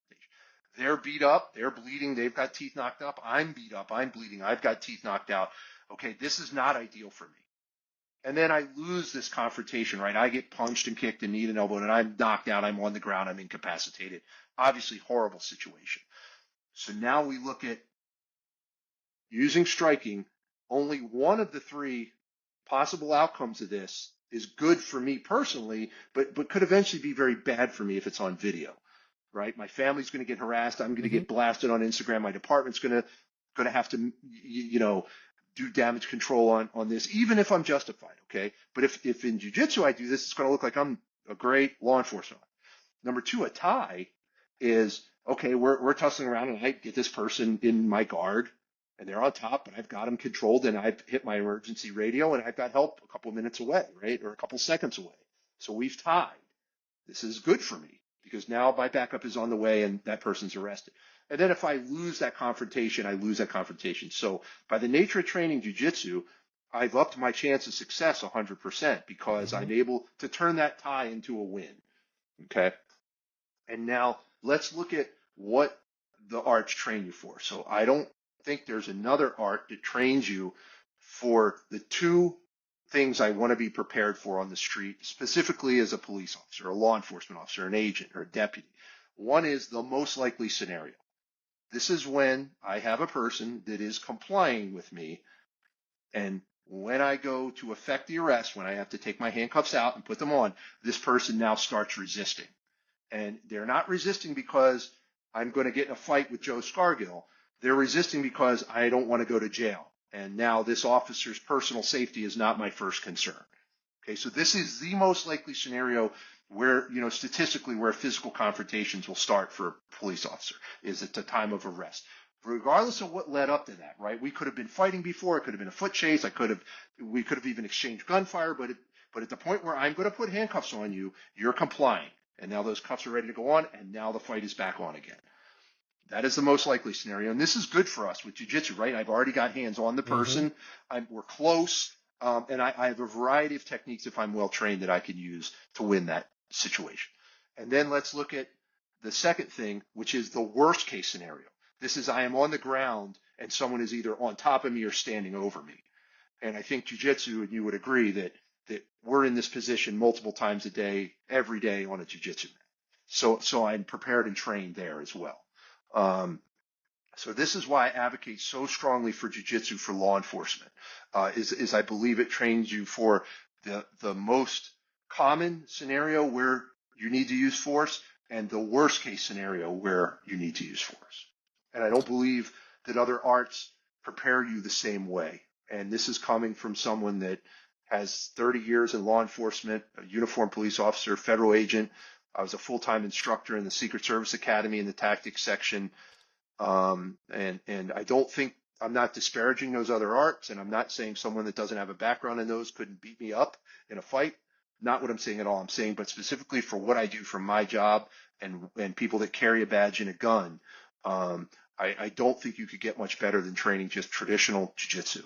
S4: They're beat up. They're bleeding. They've got teeth knocked up. I'm beat up. I'm bleeding. I've got teeth knocked out. Okay, this is not ideal for me. And then I lose this confrontation, right? I get punched and kicked and knee and elbowed, and I'm knocked out. I'm on the ground. I'm incapacitated. Obviously, horrible situation. So now we look at using striking. Only one of the three possible outcomes of this is good for me personally, but could eventually be very bad for me if it's on video, right? My family's going to get harassed. I'm going to get blasted on Instagram. My department's going to have to, do damage control on this, even if I'm justified, okay? But if in jiu-jitsu I do this, it's going to look like I'm a great law enforcement. Number two, a tie is, okay, we're tussling around and I get this person in my guard and they're on top, but I've got them controlled and I've hit my emergency radio and I've got help a couple of minutes away, right? Or a couple seconds away. So we've tied. This is good for me because now my backup is on the way and that person's arrested. And then if I lose that confrontation, I lose that confrontation. So by the nature of training jiu-jitsu, I've upped my chance of success 100% because I'm able to turn that tie into a win. Okay. And now let's look at what the arts train you for. So I don't think there's another art that trains you for the two things I want to be prepared for on the street, specifically as a police officer, a law enforcement officer, an agent, or a deputy. One is the most likely scenario. This is when I have a person that is complying with me, and when I go to effect the arrest, when I have to take my handcuffs out and put them on, this person now starts resisting. And they're not resisting because I'm going to get in a fight with Joe Scargill. They're resisting because I don't want to go to jail. And now this officer's personal safety is not my first concern. Okay, so this is the most likely scenario where, statistically where physical confrontations will start for a police officer is at the time of arrest. Regardless of what led up to that, right? We could have been fighting before. It could have been a foot chase. We could have even exchanged gunfire. But at the point where I'm going to put handcuffs on you, you're complying. And now those cuffs are ready to go on. And now the fight is back on again. That is the most likely scenario. And this is good for us with jiu-jitsu, right? I've already got hands on the person. We're close. And I have a variety of techniques, if I'm well trained, that I can use to win that situation. And then let's look at the second thing, which is the worst case scenario. This is I am on the ground and someone is either on top of me or standing over me. And I think jiu-jitsu, and you would agree that we're in this position multiple times a day, every day on a jiu-jitsu mat. So I'm prepared and trained there as well. So this is why I advocate so strongly for jiu-jitsu for law enforcement, is I believe it trains you for the most common scenario where you need to use force and the worst case scenario where you need to use force. And I don't believe that other arts prepare you the same way. And this is coming from someone that has 30 years in law enforcement, a uniformed police officer, federal agent. I was a full-time instructor in the Secret Service Academy in the tactics section. And I don't think, I'm not disparaging those other arts, and I'm not saying someone that doesn't have a background in those couldn't beat me up in a fight. Not what I'm saying at all. I'm saying, but specifically for what I do for my job and people that carry a badge and a gun, I don't think you could get much better than training just traditional jiu-jitsu.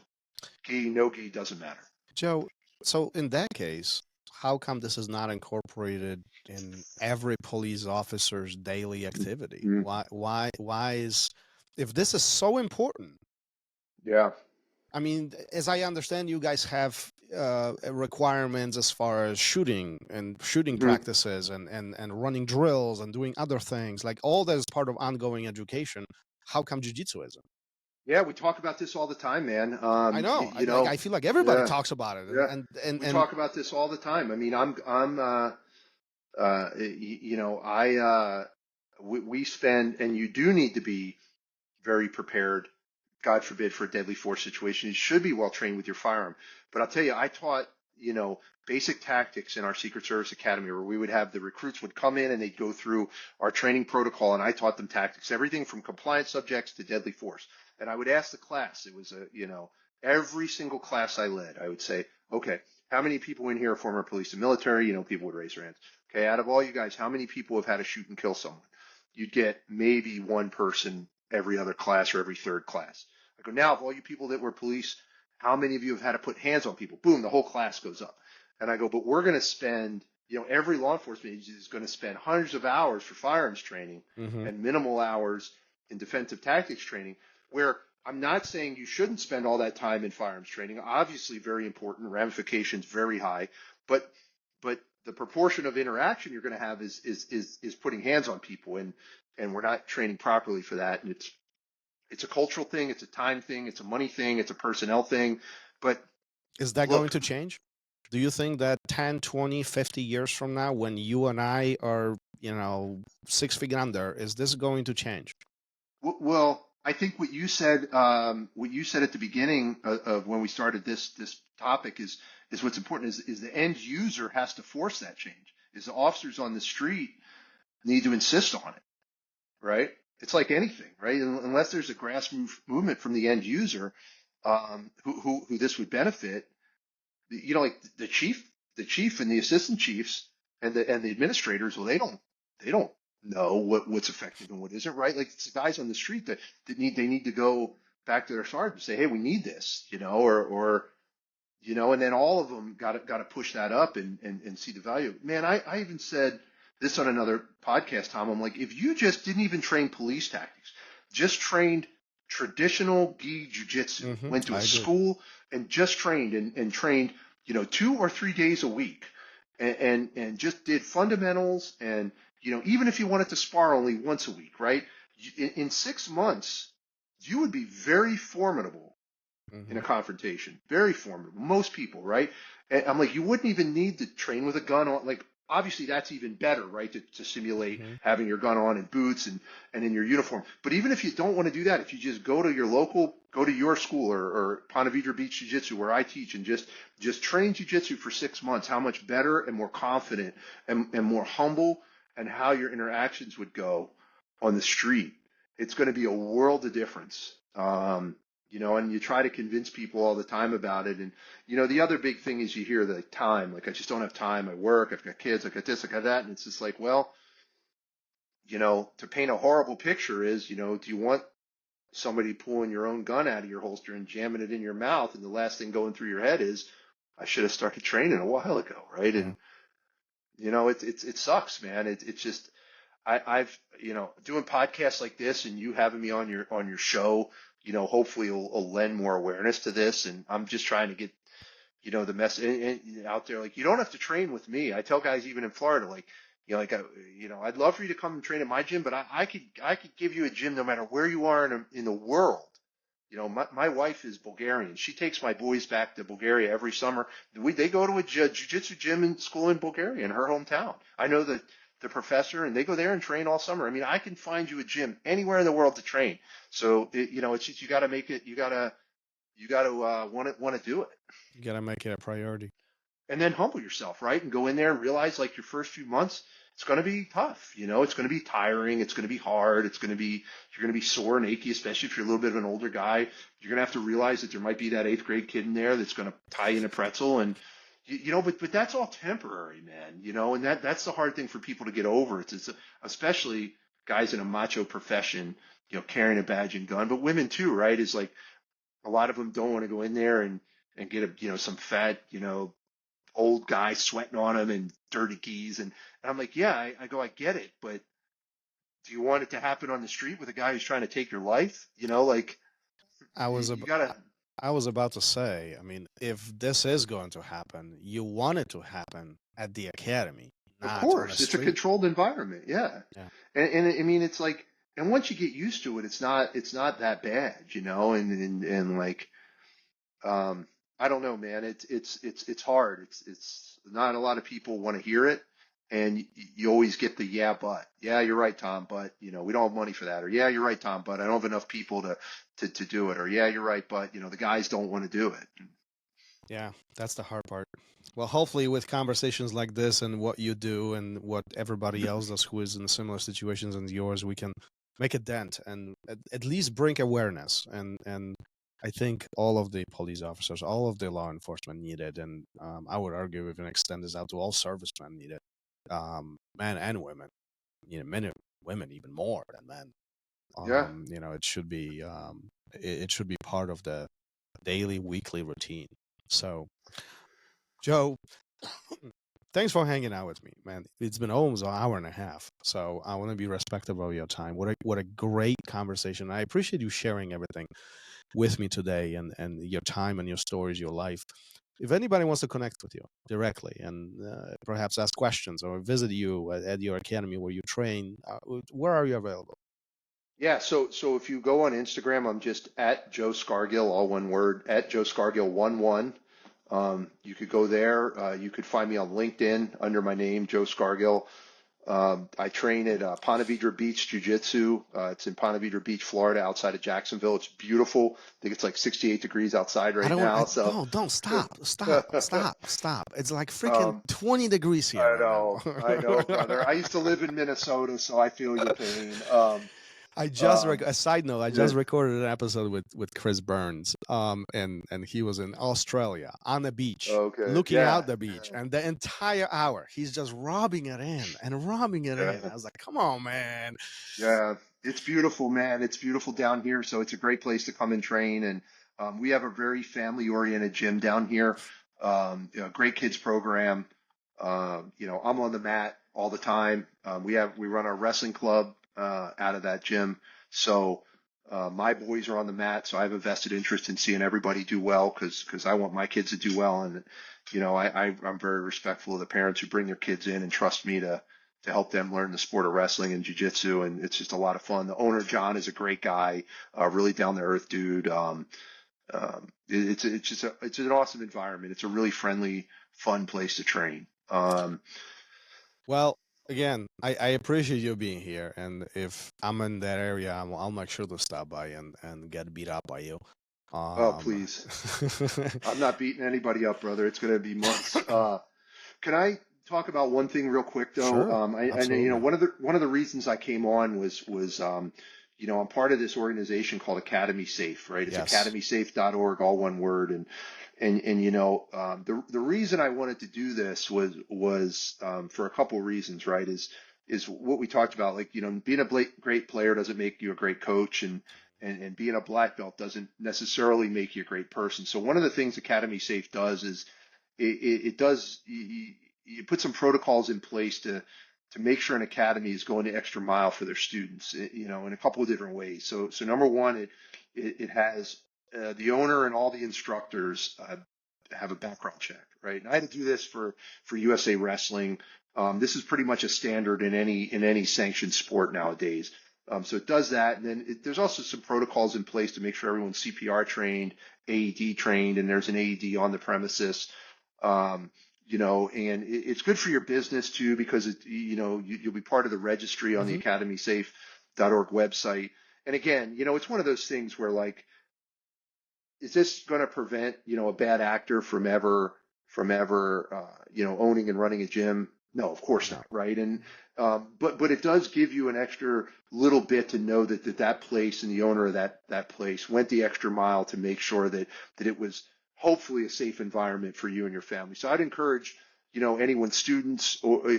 S4: Gi, no gi, doesn't matter.
S3: Joe, so in that case, how come this is not incorporated in every police officer's daily activity? Why is, if this is so important?
S4: Yeah.
S3: I mean, as I understand, you guys have requirements as far as shooting practices and running drills and doing other things, like all that is part of ongoing education. How come jiu-jitsu isn't?
S4: Yeah, we talk about this all the time, man.
S3: I know. I feel like everybody talks about it.
S4: We talk about this all the time. I mean, we spend, and you do need to be very prepared, God forbid, for a deadly force situation. You should be well trained with your firearm. But I'll tell you, I taught, basic tactics in our Secret Service Academy, where we would have the recruits would come in and they'd go through our training protocol, and I taught them tactics, everything from compliance subjects to deadly force. And I would ask the class, it was every single class I led, I would say, okay, how many people in here are former police and military? People would raise their hands. Okay, out of all you guys, how many people have had to shoot and kill someone? You'd get maybe one person every other class or every third class. I go, now, of all you people that were police, how many of you have had to put hands on people? Boom, the whole class goes up. And I go, but we're going to spend, every law enforcement agency is going to spend hundreds of hours for firearms training and minimal hours in defensive tactics training, where I'm not saying you shouldn't spend all that time in firearms training. Obviously, very important, ramifications very high, but the proportion of interaction you're going to have is putting hands on people, and we're not training properly for that. And it's a cultural thing, it's a time thing, it's a money thing, it's a personnel thing. But
S3: is that going to change? Do you think that 10, 20, 50 years from now, when you and I are, 6 feet under, is this going to change?
S4: Well, I think what you said at the beginning of when we started this topic is what's important is the end user has to force that change. Is the officers on the street need to insist on it, right? It's like anything, right? Unless there's a grassroots movement from the end user, who this would benefit, like the chief and the assistant chiefs and the administrators, well, they don't know what's effective and what isn't, right? Like it's the guys on the street that need to go back to their sergeant and say, hey, we need this, or and then all of them got to push that up and see the value. Man, I even said this on another podcast, Tom. I'm like, if you just didn't even train police tactics, just trained traditional gi jiu-jitsu, went to a school and just trained and trained, 2 or 3 days a week and just did fundamentals and, even if you wanted to spar only once a week, right? In 6 months, you would be very formidable in a confrontation, very formidable. Most people, right? And I'm like, you wouldn't even need to train with a gun on, like, obviously that's even better, right? To simulate having your gun on and boots and in your uniform. But even if you don't want to do that, if you just go to your school or Ponte Vedra Beach Jiu-Jitsu where I teach and just train Jiu-Jitsu for 6 months, how much better and more confident and more humble and how your interactions would go on the street. It's going to be a world of difference. And you try to convince people all the time about it. And, the other big thing is you hear the time, like, I just don't have time. I work, I've got kids, I've got this, I've got that. And it's just like, well, to paint a horrible picture is, do you want somebody pulling your own gun out of your holster and jamming it in your mouth? And the last thing going through your head is, I should have started training a while ago. Right. And, it sucks, man. It's just, I've, doing podcasts like this and you having me on your show, hopefully it'll lend more awareness to this. And I'm just trying to get, the message out there. Like, you don't have to train with me. I tell guys even in Florida, like, I'd love for you to come and train at my gym, but I could give you a gym no matter where you are in the world. My wife is Bulgarian. She takes my boys back to Bulgaria every summer. They go to a jiu-jitsu gym in school in Bulgaria, in her hometown. I know the professor, and they go there and train all summer. I mean, I can find you a gym anywhere in the world to train. So, it's just, you got to make it, you got to want to do it.
S3: You got to make it a priority.
S4: And then humble yourself, right? And go in there and realize, like, your first few months, it's going to be tough. It's going to be tiring. It's going to be hard. You're going to be sore and achy, especially if you're a little bit of an older guy. You're going to have to realize that there might be that eighth grade kid in there that's going to tie you in a pretzel. And, but that's all temporary, man, and that's the hard thing for people to get over. It's especially guys in a macho profession, carrying a badge and gun, but women too, right? Is like a lot of them don't want to go in there and get some fat, old guy sweating on them and dirty keys. And I'm like, yeah, I get it, but do you want it to happen on the street with a guy who's trying to take your life? Like
S3: I was
S4: you gotta.
S3: I was about to say, I mean, if this is going to happen, you want it to happen at the academy,
S4: Of
S3: not on
S4: course,
S3: the
S4: it's a
S3: street.
S4: controlled environment. Yeah.
S3: Yeah.
S4: And I mean, it's like, and once you get used to it, it's not that bad, and like, I don't know, man. It's hard. It's not a lot of people want to hear it. And you always get the, yeah, but, yeah, you're right, Tom, but, we don't have money for that. Or, yeah, you're right, Tom, but I don't have enough people to do it. Or, yeah, you're right, but, the guys don't want to do it.
S3: Yeah, that's the hard part. Well, hopefully with conversations like this and what you do and what everybody else does who is in similar situations as yours, we can make a dent and at least bring awareness. And I think all of the police officers, all of the law enforcement need it. And I would argue we can extend this out to all servicemen need it, men and women, men and women even more than men.
S4: Yeah.
S3: It should be it should be part of the daily, weekly routine. So, Joe, thanks for hanging out with me, man. It's been almost an hour and a half, so I want to be respectful of your time. What a great conversation. I appreciate you sharing everything with me today and your time and your stories, your life. If anybody wants to connect with you directly and perhaps ask questions or visit you at your academy where you train, where are you available?
S4: Yeah, so if you go on Instagram, I'm just at Joe Scargill, all one word, at Joe Scargill 11. You could go there. You could find me on LinkedIn under my name, Joe Scargill. I train at Ponte Vedra Beach Jiu-Jitsu. It's in Ponte Vedra Beach, Florida, outside of Jacksonville. It's beautiful. I think it's like 68 degrees outside right now.
S3: Don't stop. It's like freaking 20 degrees here
S4: I know, brother. I used to live in Minnesota, so I feel your pain.
S3: A side note, I just recorded an episode with Chris Burns, and he was in Australia on the beach, looking out the beach, and the entire hour he's just rubbing it in. I was like, come on, man.
S4: Yeah, it's beautiful, man. It's beautiful down here, so it's a great place to come and train. And we have a very family-oriented gym down here. Great kids program. I'm on the mat all the time. We run our wrestling club out of that gym. So my boys are on the mat, so I have a vested interest in seeing everybody do well because I want my kids to do well. And, I'm very respectful of the parents who bring their kids in and trust me to help them learn the sport of wrestling and jiu-jitsu. And it's just a lot of fun. The owner, John, is a great guy, really down to earth dude. It's an awesome environment. It's a really friendly, fun place to train.
S3: Well, again, I appreciate you being here, and if I'm in that area, I'll make sure to stop by and get beat up by you.
S4: Oh, please. I'm not beating anybody up, brother. It's going to be months. Can I talk about one thing real quick, though?
S3: Sure, absolutely.
S4: One of the reasons I came on was I'm part of this organization called Academy Safe, right? It's academysafe.org, all one word. And the reason I wanted to do this was for a couple of reasons, right? Is what we talked about, like, being a great player doesn't make you a great coach, and being a black belt doesn't necessarily make you a great person. So one of the things Academy Safe does is it does, you put some protocols in place to make sure an academy is going the extra mile for their students, in a couple of different ways. So number one, it has the owner and all the instructors have a background check, right? And I had to do this for USA Wrestling. This is pretty much a standard in any sanctioned sport nowadays. So it does that, and then there's also some protocols in place to make sure everyone's CPR trained, AED trained, and there's an AED on the premises. And it's good for your business too, because you'll be part of the registry on the academysafe.org website. And again, it's one of those things where, like, is this going to prevent, a bad actor from ever owning and running a gym? No, of course
S3: No.
S4: not, right? And but it does give you an extra little bit to know that place and the owner of that place went the extra mile to make sure that it was hopefully a safe environment for you and your family. So I'd encourage, anyone, students, or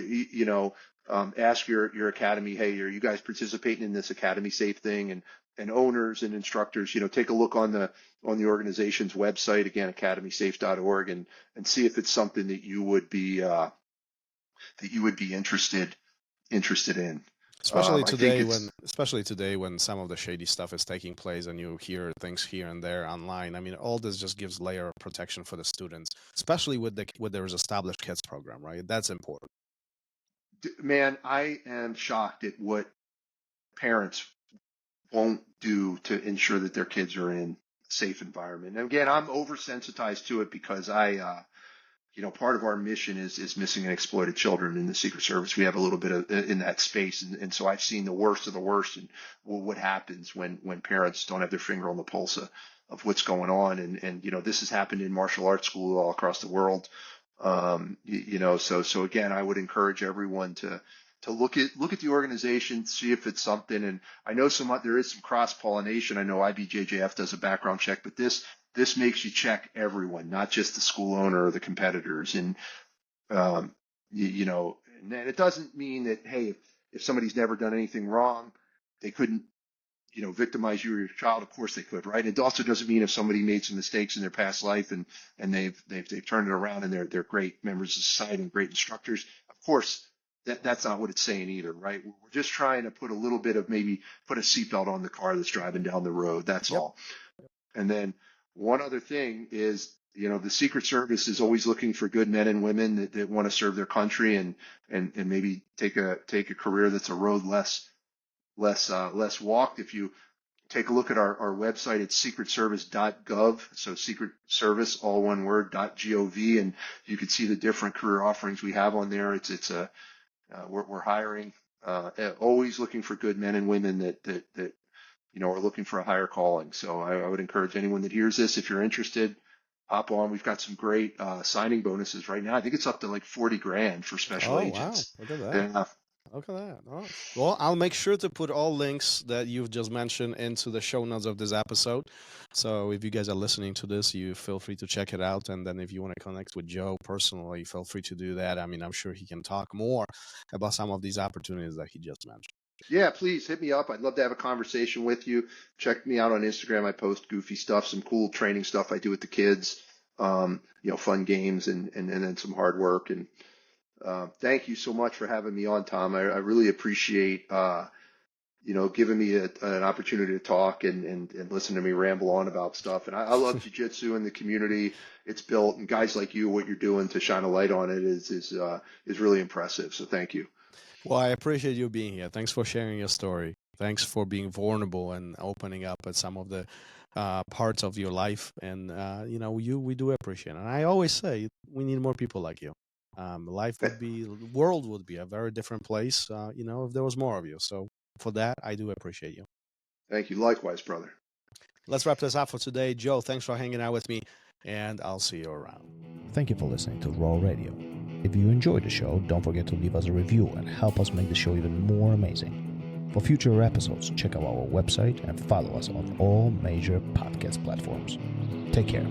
S4: ask your academy, hey, are you guys participating in this academy safe thing? And owners and instructors, take a look on the organization's website, again, academysafe.org, and see if it's something that you would be interested in.
S3: Especially
S4: I think
S3: today when some of the shady stuff is taking place and you hear things here and there online. I mean, all this just gives layer of protection for the students, especially with their established kids program, right? That's important.
S4: man, I am shocked at what parents won't do to ensure that their kids are in a safe environment. And again, I'm oversensitized to it because part of our mission is missing and exploited children in the Secret Service. We have a little bit of in that space. And so I've seen the worst of the worst and what happens when parents don't have their finger on the pulse of what's going on. And this has happened in martial arts school all across the world. So again, I would encourage everyone to look at the organization, see if it's something. And I know there is some cross pollination. I know IBJJF does a background check, but this makes you check everyone, not just the school owner or the competitors. And and it doesn't mean that, hey, if somebody's never done anything wrong, they couldn't victimize you or your child. Of course they could, right? It also doesn't mean if somebody made some mistakes in their past life and they've turned it around and they're great members of society and great instructors. Of course, that's not what it's saying either, right? We're just trying to put a little bit of maybe put a seatbelt on the car that's driving down the road. That's all. And then one other thing is, the Secret Service is always looking for good men and women that want to serve their country and maybe take a career that's a road less walked. If you take a look at our website, it's secretservice.gov. So Secret Service, all one word, .gov, and you can see the different career offerings we have on there. We're hiring, always looking for good men and women that are looking for a higher calling. So I would encourage anyone that hears this, if you're interested, hop on. We've got some great signing bonuses right now. I think it's up to like $40,000 for special agents.
S3: Wow. Look at that.
S4: Yeah.
S3: Look at that. All right. Well, I'll make sure to put all links that you've just mentioned into the show notes of this episode. So if you guys are listening to this, you feel free to check it out. And then if you want to connect with Joe personally, feel free to do that. I mean, I'm sure he can talk more about some of these opportunities that he just mentioned.
S4: Yeah, please hit me up. I'd love to have a conversation with you. Check me out on Instagram. I post goofy stuff, some cool training stuff I do with the kids, fun games and then some hard work. And thank you so much for having me on, Tom. I really appreciate, giving me an opportunity to talk and listen to me ramble on about stuff. And I love Jiu-Jitsu and the community it's built, and guys like you, what you're doing to shine a light on it is really impressive. So thank you.
S3: Well, I appreciate you being here. Thanks for sharing your story. Thanks for being vulnerable and opening up at some of the parts of your life. And, we do appreciate it. And I always say we need more people like you. The world would be a very different place, if there was more of you. So for that, I do appreciate you.
S4: Thank you. Likewise, brother.
S3: Let's wrap this up for today. Joe, thanks for hanging out with me, and I'll see you around.
S2: Thank you for listening to RŌL Radio. If you enjoyed the show, don't forget to leave us a review and help us make the show even more amazing. For future episodes, check out our website and follow us on all major podcast platforms. Take care.